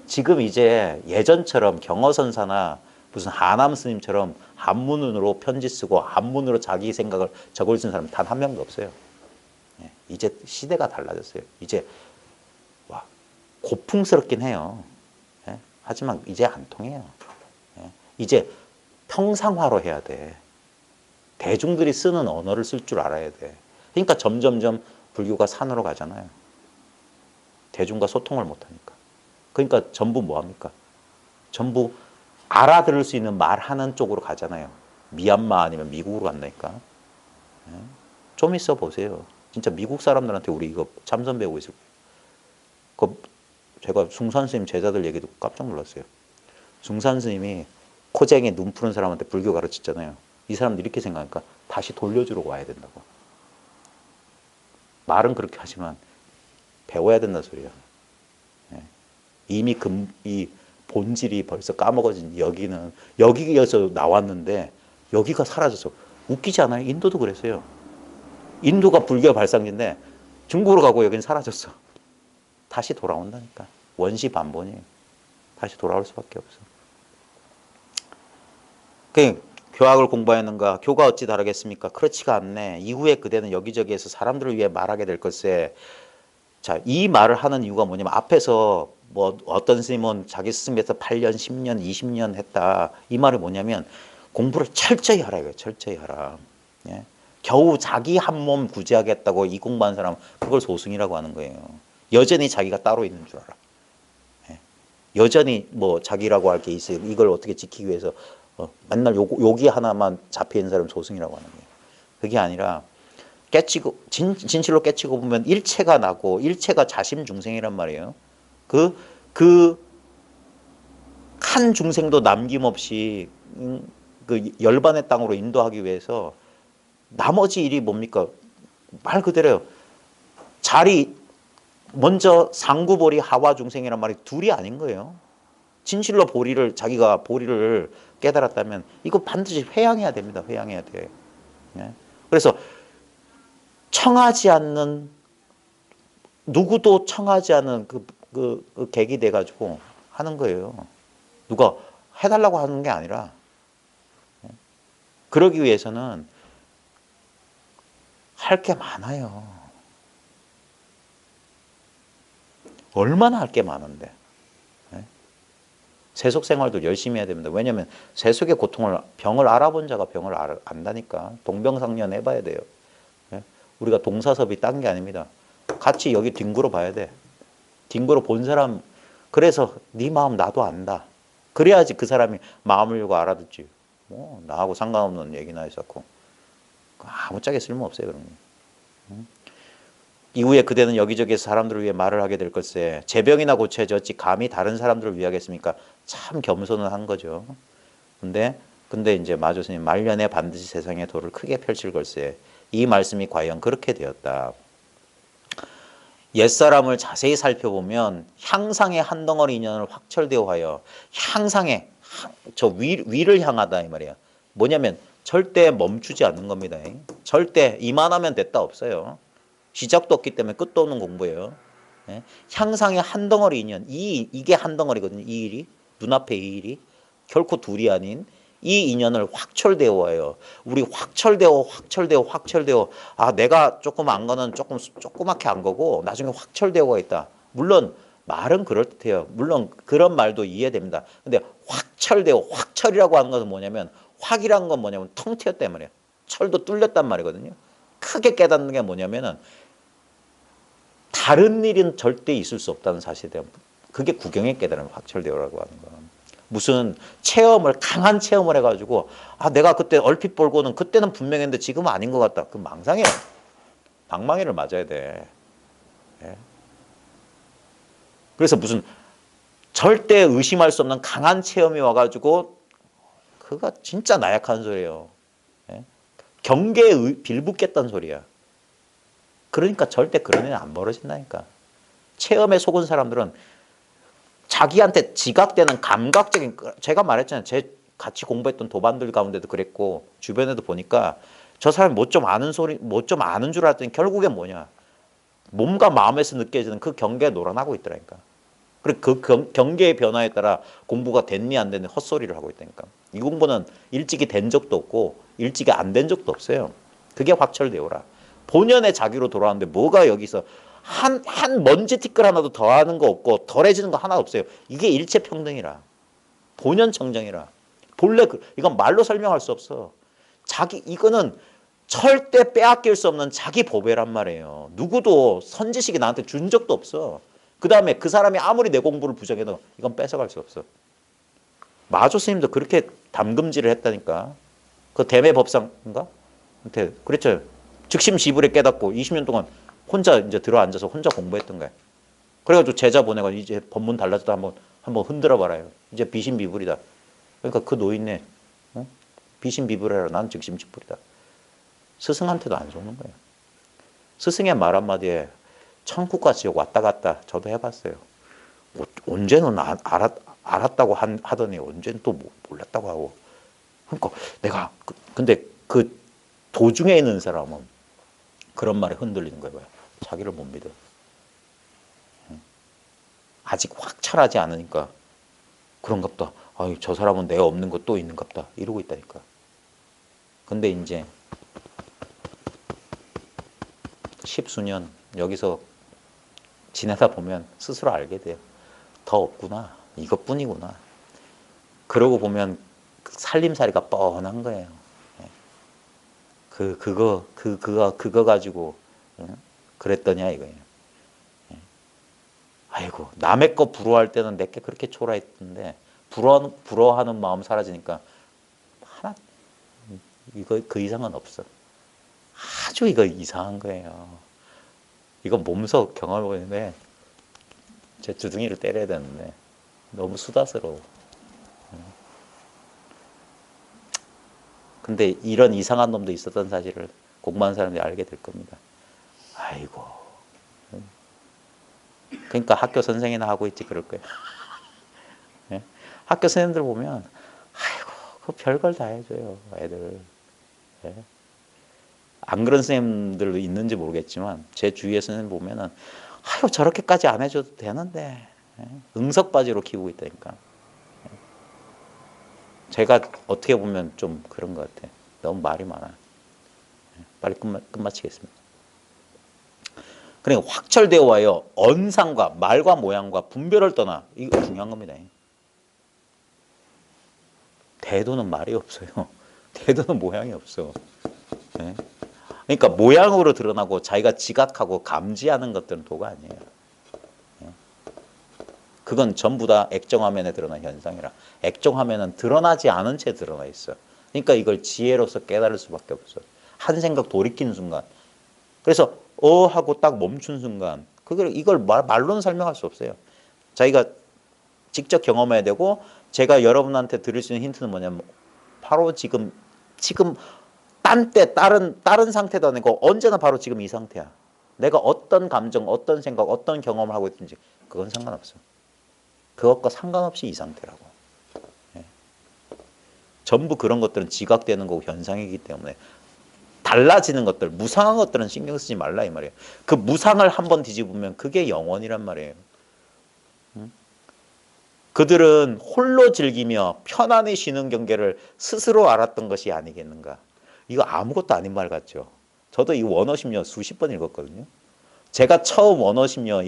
지금 이제 예전처럼 경어선사나 무슨 하남 스님처럼 한문으로 편지 쓰고 한문으로 자기 생각을 적을 쓴 사람 단 한 명도 없어요. 이제 시대가 달라졌어요. 이제 와 고풍스럽긴 해요. 하지만 이제 안 통해요. 이제 평상화로 해야 돼. 대중들이 쓰는 언어를 쓸 줄 알아야 돼. 그러니까 점점점 불교가 산으로 가잖아요. 대중과 소통을 못하니까. 그러니까 전부 뭐합니까? 전부 알아들을 수 있는 말하는 쪽으로 가잖아요. 미얀마 아니면 미국으로 간다니까. 좀 있어 보세요. 진짜 미국 사람들한테 우리 이거 참선 배우고 있을 거예요. 제가 숭산 스님 제자들 얘기 듣고 깜짝 놀랐어요. 숭산 스님이 코쟁이 눈 푸른 사람한테 불교 가르쳤잖아요. 이 사람들이 이렇게 생각하니까 다시 돌려주러 와야 된다고. 말은 그렇게 하지만 배워야 된다는 소리야. 이미 이 본질이 벌써 까먹어진 여기에서 나왔는데 여기가 사라졌어. 웃기지 않아요? 인도도 그랬어요. 인도가 불교 발상지인데 중국으로 가고 여기는 사라졌어. 다시 돌아온다니까. 원시 반본이 다시 돌아올 수밖에 없어. 그 교학을 공부하였는가? 교가 어찌 다르겠습니까? 그렇지가 않네. 이후에 그대는 여기저기에서 사람들을 위해 말하게 될 것에 자, 이 말을 하는 이유가 뭐냐면 앞에서 뭐 어떤 스님은 자기 스승에서 8년, 10년, 20년 했다. 이 말이 뭐냐면 공부를 철저히 하라 이거예요. 철저히 하라. 예? 겨우 자기 한 몸 구제하겠다고 이 공부한 사람 그걸 소승이라고 하는 거예요. 여전히 자기가 따로 있는 줄 알아. 예? 여전히 뭐 자기라고 할 게 있어요. 이걸 어떻게 지키기 위해서 맨날 여기 하나만 잡혀 있는 사람 소승이라고 하는 거예요. 그게 아니라 깨치고 진실로 깨치고 보면 일체가 나고 일체가 자심중생이란 말이에요. 그 한 중생도 남김없이 그 열반의 땅으로 인도하기 위해서 나머지 일이 뭡니까? 말 그대로 자리 먼저 상구보리 하와 중생이란 말이 둘이 아닌 거예요. 진실로 자기가 보리를 깨달았다면 이거 반드시 회양해야 됩니다. 회양해야 돼. 네? 그래서 청하지 않는 누구도 청하지 않은 그 객이 돼가지고 하는 거예요. 누가 해달라고 하는 게 아니라 그러기 위해서는 할 게 많아요. 얼마나 할 게 많은데. 세속 생활도 열심히 해야 됩니다. 왜냐하면 세속의 병을 알아본 자가 병을 안다니까. 동병상련 해봐야 돼요. 우리가 동사섭이 딴 게 아닙니다. 같이 여기 뒹굴어 봐야 돼. 뒹굴어 본 사람, 그래서 네 마음 나도 안다. 그래야지 그 사람이 마음을 열고 알아듣지. 뭐 나하고 상관없는 얘기나 해서고 아무짝에 쓸모없어요. 그런 거. 이후에 그대는 여기저기서 사람들을 위해 말을 하게 될 것세. 제 병이나 고쳐야지 어찌 감히 다른 사람들을 위하겠습니까? 참 겸손을 한 거죠. 근데 이제 마조 스님 말년에 반드시 세상의 도를 크게 펼칠 걸세. 이 말씀이 과연 그렇게 되었다. 옛사람을 자세히 살펴보면 향상의 한 덩어리 인연을 확철대오하여 향상의 저 위를 향하다 이 말이야. 뭐냐면 절대 멈추지 않는 겁니다. 절대 이만하면 됐다 없어요. 시작도 없기 때문에 끝도 없는 공부예요. 향상의 한 덩어리 인연, 이게 한 덩어리거든요. 이 일이 눈앞에 이 일이 결코 둘이 아닌 이 인연을 확철대오하여 우리 확철대오. 아 내가 조금 안 거는 조그맣게 안 거고 나중에 확철대오가 있다. 물론 말은 그럴듯해요. 물론 그런 말도 이해됩니다. 근데 확철이라고 하는 것은 뭐냐면 확이라는 건 뭐냐면 텅 튀었단 말이에요. 철도 뚫렸단 말이거든요. 크게 깨닫는 게 뭐냐면은 다른 일은 절대 있을 수 없다는 사실에 대한 그게 구경의 깨달음 확철대오라고 하는 거. 무슨 강한 체험을 해가지고 아 내가 그때 얼핏 보고는 그때는 분명했는데 지금은 아닌 것 같다. 그 망상이에요. 방망이를 맞아야 돼. 그래서 무슨 절대 의심할 수 없는 강한 체험이 와가지고 그가 진짜 나약한 소리예요. 경계에 빌붙겠다는 소리야. 그러니까 절대 그런 일은 안 벌어진다니까. 체험에 속은 사람들은 자기한테 지각되는 감각적인, 제가 말했잖아요. 제 같이 공부했던 도반들 가운데도 그랬고 주변에도 보니까 저 사람이 뭐 좀 아는 줄 알았더니 결국엔 뭐냐. 몸과 마음에서 느껴지는 그 경계에 놀아나고 있더라니까. 그리고 그 경계의 변화에 따라 공부가 됐니 안 됐니 헛소리를 하고 있다니까. 이 공부는 일찍이 된 적도 없고 일찍이 안 된 적도 없어요. 그게 확철대오라. 본연의 자기로 돌아왔는데 뭐가 여기서 한 먼지 티끌 하나도 더하는 거 없고 덜해지는 거 하나 없어요. 이게 일체평등이라. 본연 청정이라. 본래 이건 말로 설명할 수 없어. 이거는 절대 빼앗길 수 없는 자기 보배란 말이에요. 누구도 선지식이 나한테 준 적도 없어. 그 다음에 그 사람이 아무리 내 공부를 부정해도 이건 뺏어갈 수 없어. 마조 스님도 그렇게 담금질을 했다니까. 그 대매 법상인가? 그랬죠. 즉심지불에 깨닫고 20년 동안 혼자 이제 들어앉아서 혼자 공부했던 거야. 그래가지고 제자 보내가지고 이제 법문 달라져도 한번 흔들어 봐라요. 이제 비신비불이다. 그러니까 그 노인네 비신비불해라. 난 즉심지불이다. 스승한테도 안 속는 거예요. 스승의 말 한마디에 천국과 지옥 왔다 갔다 저도 해봤어요. 언제는 알았다고 하더니 언제는 또 몰랐다고 하고. 그러니까 내가 근데 그 도중에 있는 사람은 그런 말에 흔들리는 거예요. 자기를 못 믿어. 아직 확철하지 않으니까 그런갑다. 아유 저 사람은 내가 없는 거 또 있는갑다. 이러고 있다니까. 근데 이제 10수년 여기서 지내다 보면 스스로 알게 돼요. 더 없구나. 이것뿐이구나. 그러고 보면 살림살이가 뻔한 거예요. 그거 가지고 그랬더냐 이거예요. 아이고 남의 거 부러워할 때는 내게 그렇게 초라했던데 부러워하는 마음 사라지니까 하나 이거 그 이상은 없어. 아주 이거 이상한 거예요. 이거 몸소 경험해보는데 제 주둥이를 때려야 되는데 너무 수다스러워. 근데 이런 이상한 놈도 있었던 사실을 공부하는 사람들이 알게 될 겁니다. 아이고. 그러니까 학교 선생이나 하고 있지 그럴 거예요. 예? 학교 선생님들 보면 아이고 그 별걸 다 해줘요 애들. 예? 안 그런 선생님들도 있는지 모르겠지만 제 주위의 선생님 보면은 아유 저렇게까지 안 해줘도 되는데 예? 응석바지로 키우고 있다니까. 예? 제가 어떻게 보면 좀 그런 것 같아. 너무 말이 많아요. 예? 빨리 끝마치겠습니다. 그러니까 확철되어 와요. 언상과 말과 모양과 분별을 떠나 이거 중요한 겁니다. 태도는 말이 없어요. 태도는 모양이 없어. 예? 그러니까 모양으로 드러나고 자기가 지각하고 감지하는 것들은 도가 아니에요. 예? 그건 전부 다 액정화면에 드러난 현상이라. 액정화면은 드러나지 않은 채 드러나 있어. 그러니까 이걸 지혜로서 깨달을 수밖에 없어. 한 생각 돌이키는 순간. 그래서 하고 딱 멈춘 순간 이걸 말로는 설명할 수 없어요. 자기가 직접 경험해야 되고 제가 여러분한테 드릴 수 있는 힌트는 뭐냐면 바로 지금 딴 때 다른 상태도 아니고 언제나 바로 지금 이 상태야. 내가 어떤 감정, 어떤 생각, 어떤 경험을 하고 있든지 그건 상관없어. 그것과 상관없이 이 상태라고. 예. 전부 그런 것들은 지각되는 거고 현상이기 때문에 달라지는 것들, 무상한 것들은 신경 쓰지 말라 이 말이에요. 그 무상을 한번 뒤집으면 그게 영원이란 말이에요. 그들은 홀로 즐기며 편안히 쉬는 경계를 스스로 알았던 것이 아니겠는가. 이거 아무것도 아닌 말 같죠. 저도 이 원어심려 수십 번 읽었거든요. 제가 처음 원어심려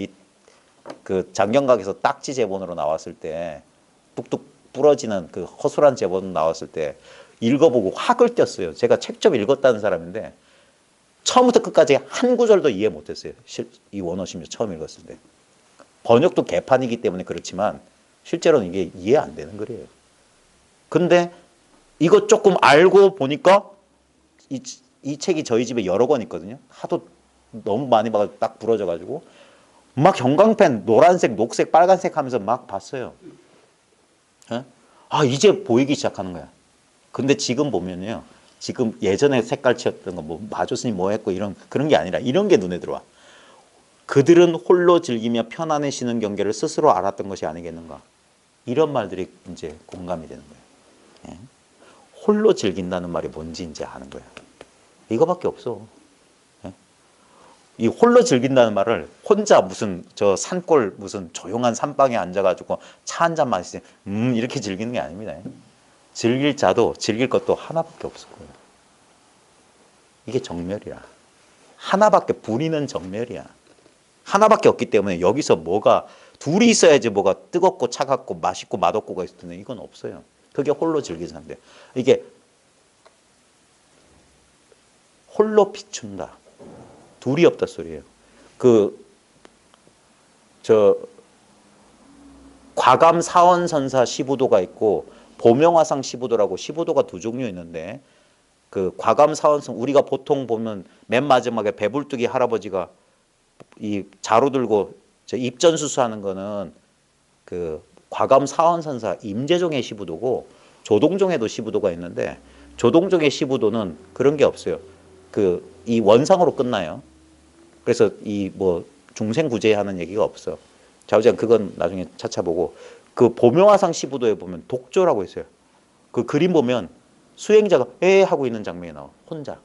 그 장경각에서 딱지 제본으로 나왔을 때 뚝뚝 부러지는 그 허술한 제본 나왔을 때 읽어보고 확을 띄었어요. 제가 책 좀 읽었다는 사람인데 처음부터 끝까지 한 구절도 이해 못했어요. 이 원어심려 처음 읽었을 때. 번역도 개판이기 때문에 그렇지만 실제로는 이게 이해 안 되는 글이에요. 근데 이거 조금 알고 보니까 이 책이 저희 집에 여러 권 있거든요. 하도 너무 많이 봐서 딱 부러져가지고 막 형광펜 노란색, 녹색, 빨간색 하면서 막 봤어요. 예? 아 이제 보이기 시작하는 거야. 근데 지금 보면요. 지금 예전에 색깔 칠했던 거 뭐 마조스님 뭐 했고 그런 게 아니라 이런 게 눈에 들어와. 그들은 홀로 즐기며 편안히 쉬는 경계를 스스로 알았던 것이 아니겠는가. 이런 말들이 이제 공감이 되는 거예요. 예? 홀로 즐긴다는 말이 뭔지 이제 아는 거야. 이거밖에 없어. 예? 이 홀로 즐긴다는 말을 혼자 무슨 저 산골 무슨 조용한 산방에 앉아가지고 차 한 잔 마시면 이렇게 즐기는 게 아닙니다. 즐길 자도 즐길 것도 하나밖에 없을 거예요. 이게 정멸이야. 하나밖에 부리는 정멸이야. 하나밖에 없기 때문에 여기서 뭐가 둘이 있어야지 뭐가 뜨겁고 차갑고 맛있고 맛없고가 있을 텐데 이건 없어요. 그게 홀로 즐기는 상태. 이게 홀로 비춘다. 둘이 없다 소리예요. 과감 사원선사 시부도가 있고 보명화상 시부도라고 시부도가 두 종류 있는데 그 과감 사원선 우리가 보통 보면 맨 마지막에 배불뚝이 할아버지가 이 자루 들고 입전수수하는 거는 그 과감 사원선사 임재종의 시부도고 조동종에도 시부도가 있는데 조동종의 시부도는 그런 게 없어요. 이 원상으로 끝나요. 그래서 이 뭐 중생구제하는 얘기가 없어. 좌우지간 그건 나중에 찾아보고 그 보명화상 시부도에 보면 독조라고 있어요. 그 그림 보면 수행자가 하고 있는 장면이 나와. 혼자.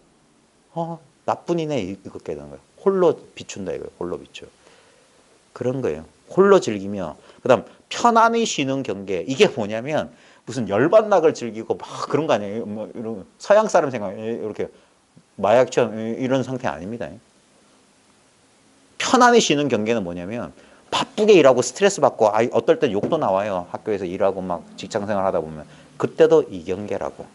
나쁜 이네 이거 깨닫는 거예요. 홀로 비춘다 이거예요. 홀로 비춰. 그런 거예요. 홀로 즐기며 그다음 편안히 쉬는 경계. 이게 뭐냐면 무슨 열반낙을 즐기고 막 그런 거 아니에요. 뭐 이런 서양 사람 생각 이렇게 마약 취한 이런 상태 아닙니다. 편안히 쉬는 경계는 뭐냐면 바쁘게 일하고 스트레스 받고 어떨 땐 욕도 나와요. 학교에서 일하고 막 직장 생활 하다 보면 그때도 이 경계라고.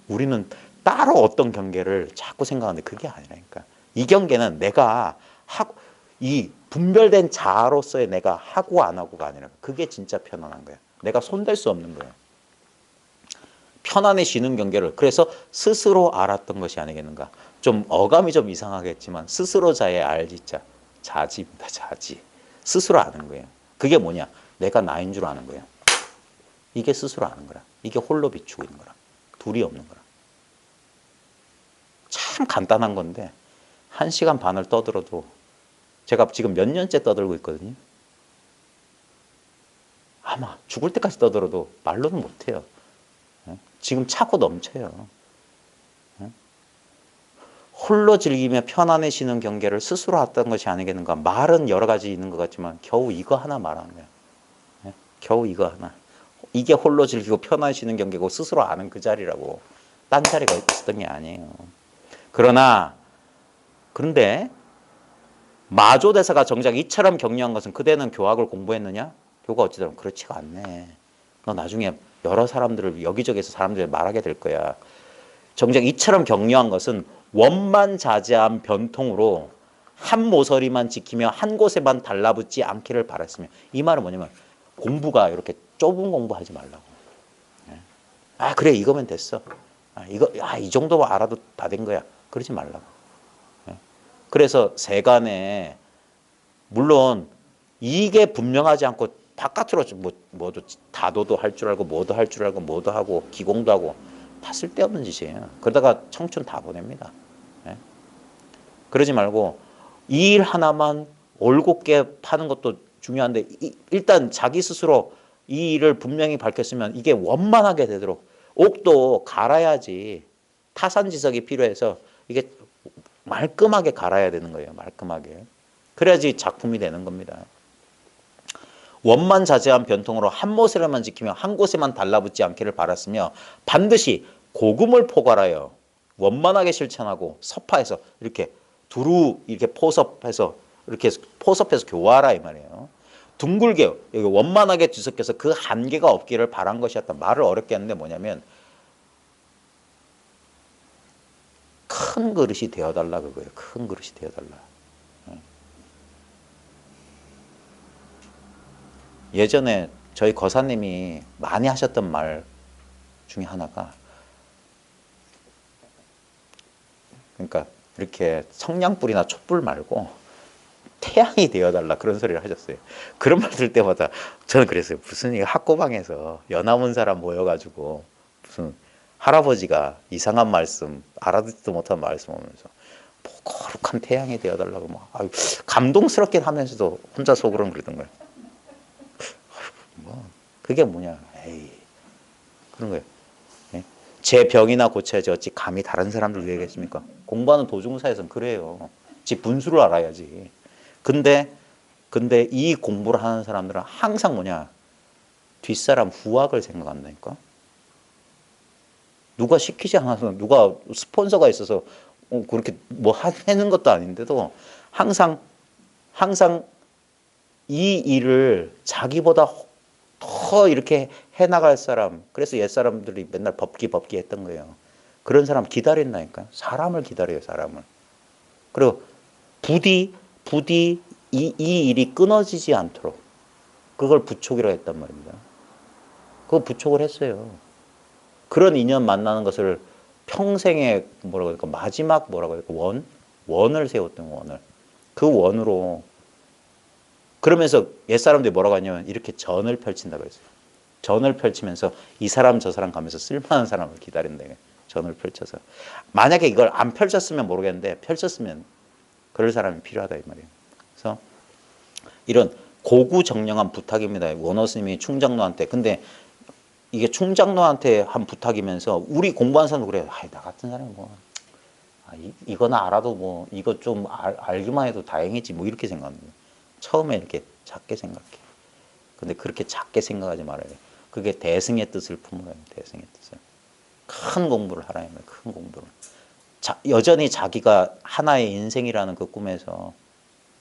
우리는 따로 어떤 경계를 자꾸 생각하는데 그게 아니라니까. 이 경계는 내가 이 분별된 자아로서의 내가 하고 안 하고가 아니라 그게 진짜 편안한 거야. 내가 손댈 수 없는 거야. 편안히 쉬는 경계를 그래서 스스로 알았던 것이 아니겠는가. 좀 어감이 좀 이상하겠지만 스스로 자의 알지자 자지입니다. 자지. 스스로 아는 거예요. 그게 뭐냐. 내가 나인 줄 아는 거예요. 이게 스스로 아는 거라. 이게 홀로 비추고 있는 거라. 둘이 없는 거라. 참 간단한 건데 1시간 반을 떠들어도 제가 지금 몇 년째 떠들고 있거든요. 아마 죽을 때까지 떠들어도 말로는 못해요. 지금 차고 넘쳐요. 홀로 즐기며 편안해지는 경계를 스스로 왔던 것이 아니겠는가. 말은 여러 가지 있는 것 같지만 겨우 이거 하나 말하는 거예요. 겨우 이거 하나. 이게 홀로 즐기고 편안해지는 경계고 스스로 아는 그 자리라고. 딴 자리가 있었던 게 아니에요. 그런데 마조대사가 정작 이처럼 격려한 것은 그대는 교학을 공부했느냐? 교가 어찌되면 그렇지가 않네. 너 나중에 여러 사람들을 여기저기서 사람들이 말하게 될 거야. 정작 이처럼 격려한 것은 원만자재한 변통으로 한 모서리만 지키며 한 곳에만 달라붙지 않기를 바랐으며, 이 말은 뭐냐면 공부가 이렇게 좁은 공부하지 말라고. 아 그래 이거면 됐어. 이 정도 알아도 다 된 거야. 그러지 말라고. 그래서 세간에 물론 이게 분명하지 않고 바깥으로 뭐도 다도도 할 줄 알고 뭐도 할 줄 알고 뭐도 하고 기공도 하고 다 쓸데없는 짓이에요. 그러다가 청춘 다 보냅니다. 그러지 말고 이 일 하나만 올곧게 파는 것도 중요한데 일단 자기 스스로 이 일을 분명히 밝혔으면 이게 원만하게 되도록 옥도 갈아야지. 타산지석이 필요해서 이게 말끔하게 갈아야 되는 거예요. 말끔하게. 그래야지 작품이 되는 겁니다. 원만자재한 변통으로 한 모서리만 지키며 한 곳에만 달라붙지 않기를 바랐으며 반드시 고금을 포괄하여 원만하게 실천하고 서파해서 이렇게 두루 이렇게 포섭해서 교화하라 이 말이에요. 둥글게 여기 원만하게 뒤섞여서 그 한계가 없기를 바란 것이었다. 말을 어렵게 했는데 뭐냐면 큰 그릇이 되어달라 그거예요. 큰 그릇이 되어달라. 예전에 저희 거사님이 많이 하셨던 말 중에 하나가, 그러니까 이렇게 성냥불이나 촛불 말고 태양이 되어달라 그런 소리를 하셨어요. 그런 말 들 때마다 저는 그랬어요. 무슨 이 학고방에서 연하문 사람 모여가지고 무슨 할아버지가 이상한 말씀, 알아듣지도 못한 말씀 하면서 뭐 거룩한 태양이 되어달라고 막 감동스럽긴 하면서도 혼자 속으로는 그러던 거예요. 뭐 그게 뭐냐? 에이 그런 거예요. 제 병이나 고쳐야지 어찌 감히 다른 사람들 위해겠습니까? 공부하는 도중사에서는 그래요. 지 분수를 알아야지. 근데 이 공부를 하는 사람들은 항상 뭐냐? 뒷사람 후학을 생각한다니까. 누가 시키지 않아서 누가 스폰서가 있어서 그렇게 뭐 하는 것도 아닌데도 항상 이 일을 자기보다 더 이렇게 해나갈 사람, 그래서 옛사람들이 맨날 법기 했던 거예요. 그런 사람 기다린다니까요. 사람을 기다려요, 사람을. 그리고 부디 이 일이 끊어지지 않도록 그걸 부촉이라고 했단 말입니다. 그거 부촉을 했어요. 그런 인연 만나는 것을 평생의 뭐라고 할까, 마지막 뭐라고 할까, 원을 세웠던 원을. 그 원으로. 그러면서 옛사람들이 뭐라고 하냐면 이렇게 전을 펼친다고 했어요. 전을 펼치면서 이 사람 저 사람 가면서 쓸만한 사람을 기다린다. 전을 펼쳐서. 만약에 이걸 안 펼쳤으면 모르겠는데 펼쳤으면 그럴 사람이 필요하다 이 말이에요. 그래서 이런 고구정령한 부탁입니다. 원호 스님이 충장로한테. 근데 이게 충장로한테 한 부탁이면서 우리 공부하는 사람도 그래요. 나 같은 사람이 뭐 이거나 알아도 뭐 이거 좀 알기만 해도 다행이지 뭐 이렇게 생각하는 거예요. 처음에 이렇게 작게 생각해. 근데 그렇게 작게 생각하지 말아요. 그게 대승의 뜻을 품으라요. 대승의 뜻을. 큰 공부를 하라요. 큰 공부를. 여전히 자기가 하나의 인생이라는 그 꿈에서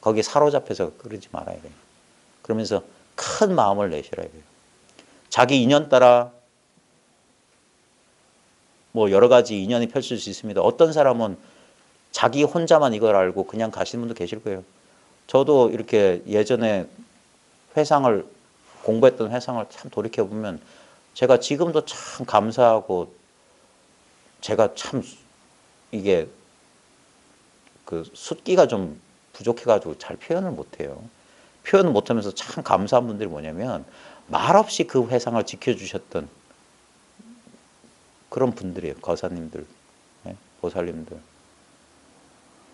거기에 사로잡혀서 그러지 말아야 돼요. 그러면서 큰 마음을 내셔야 돼요. 자기 인연 따라 뭐 여러 가지 인연이 펼칠 수 있습니다. 어떤 사람은 자기 혼자만 이걸 알고 그냥 가시는 분도 계실 거예요. 저도 이렇게 예전에 공부했던 회상을 참 돌이켜보면 제가 지금도 참 감사하고 제가 참 이게 그 숫기가 좀 부족해가지고 잘 표현을 못해요. 표현을 못하면서 참 감사한 분들이 뭐냐면 말없이 그 회상을 지켜주셨던 그런 분들이에요. 거사님들, 예, 보살님들.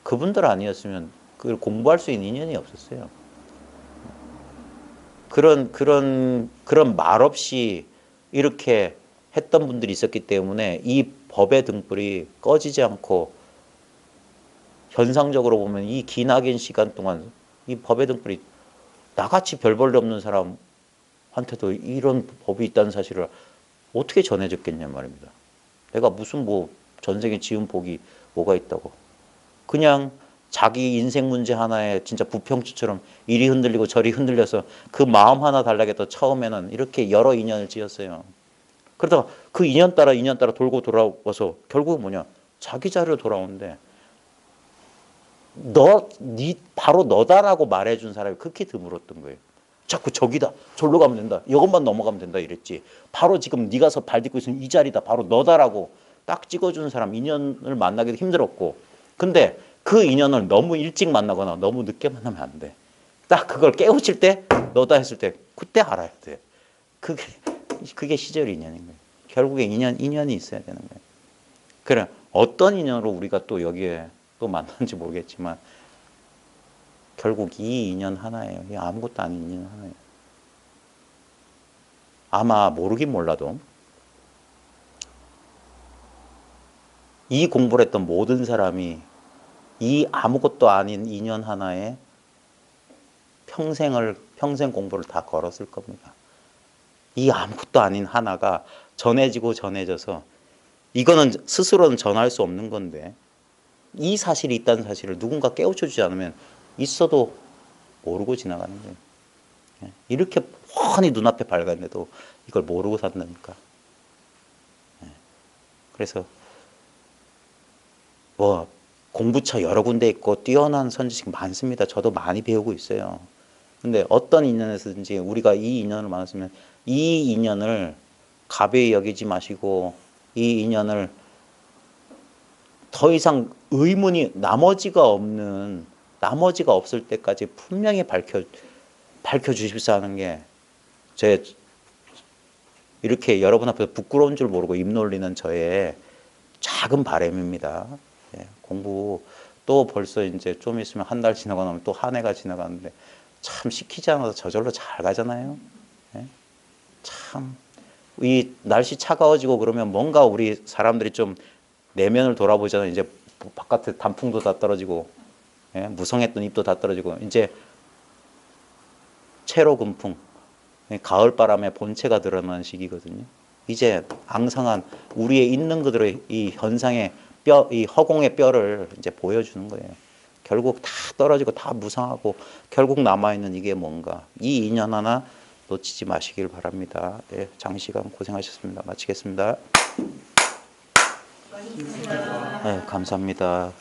그분들 아니었으면 그걸 공부할 수 있는 인연이 없었어요. 그런 말 없이 이렇게 했던 분들이 있었기 때문에 이 법의 등불이 꺼지지 않고 현상적으로 보면 이 기나긴 시간 동안 이 법의 등불이 나같이 별 볼 일 없는 사람한테도 이런 법이 있다는 사실을 어떻게 전해졌겠냐 말입니다. 내가 무슨 뭐 전생에 지은 복이 뭐가 있다고. 그냥 자기 인생 문제 하나에 진짜 부평추처럼 이리 흔들리고 저리 흔들려서 그 마음 하나 달라겠다. 처음에는 이렇게 여러 인연을 지었어요. 그러다가 그 인연 따라 돌고 돌아와서 결국은 뭐냐? 자기 자리로 돌아오는데 바로 너다라고 말해준 사람이 그렇게 드물었던 거예요. 자꾸 저기다, 절로 가면 된다, 이것만 넘어가면 된다 이랬지. 바로 지금 네가 서 발 딛고 있는 이 자리다, 바로 너다라고 딱 찍어주는 사람, 인연을 만나기도 힘들었고, 근데 그 인연을 너무 일찍 만나거나 너무 늦게 만나면 안 돼. 딱 그걸 깨우칠 때, 너다 했을 때, 그때 알아야 돼. 그게 시절 인연인 거예요. 결국에 인연이 있어야 되는 거예요. 그래, 어떤 인연으로 우리가 또 여기에 또 만났는지 모르겠지만, 결국 이 인연 하나예요. 이 아무것도 아닌 인연 하나예요. 아마 모르긴 몰라도 이 공부를 했던 모든 사람이 이 아무것도 아닌 인연 하나에 평생 공부를 다 걸었을 겁니다. 이 아무것도 아닌 하나가 전해져서 이거는 스스로는 전할 수 없는 건데 이 사실이 있다는 사실을 누군가 깨우쳐 주지 않으면 있어도 모르고 지나가는 거예요. 이렇게 훤히 눈앞에 밝았는데도 이걸 모르고 산다니까. 그래서 뭐 공부처 여러 군데 있고 뛰어난 선지식 많습니다. 저도 많이 배우고 있어요. 근데 어떤 인연에서든지 우리가 이 인연을 만났으면 이 인연을 가벼이 여기지 마시고 이 인연을 더 이상 의문이 나머지가 없을 때까지 분명히 밝혀주십사 하는 게 제 이렇게 여러분 앞에서 부끄러운 줄 모르고 입 놀리는 저의 작은 바람입니다. 예, 공부 또 벌써 이제 좀 있으면 한 달 지나고 나면 또 한 해가 지나가는데 참 시키지 않아서 저절로 잘 가잖아요. 예? 참 이 날씨 차가워지고 그러면 뭔가 우리 사람들이 좀 내면을 돌아보잖아요. 이제 바깥에 단풍도 다 떨어지고, 예? 무성했던 잎도 다 떨어지고 이제 채로 금풍, 가을 바람에 본체가 드러나는 시기거든요. 이제 앙상한 우리의 있는 그대로의 이 현상의 이 허공의 뼈를 이제 보여주는 거예요. 결국 다 떨어지고 다 무상하고 결국 남아있는 이게 뭔가 이 인연 하나 놓치지 마시길 바랍니다. 네, 장시간 고생하셨습니다. 마치겠습니다. 네, 감사합니다.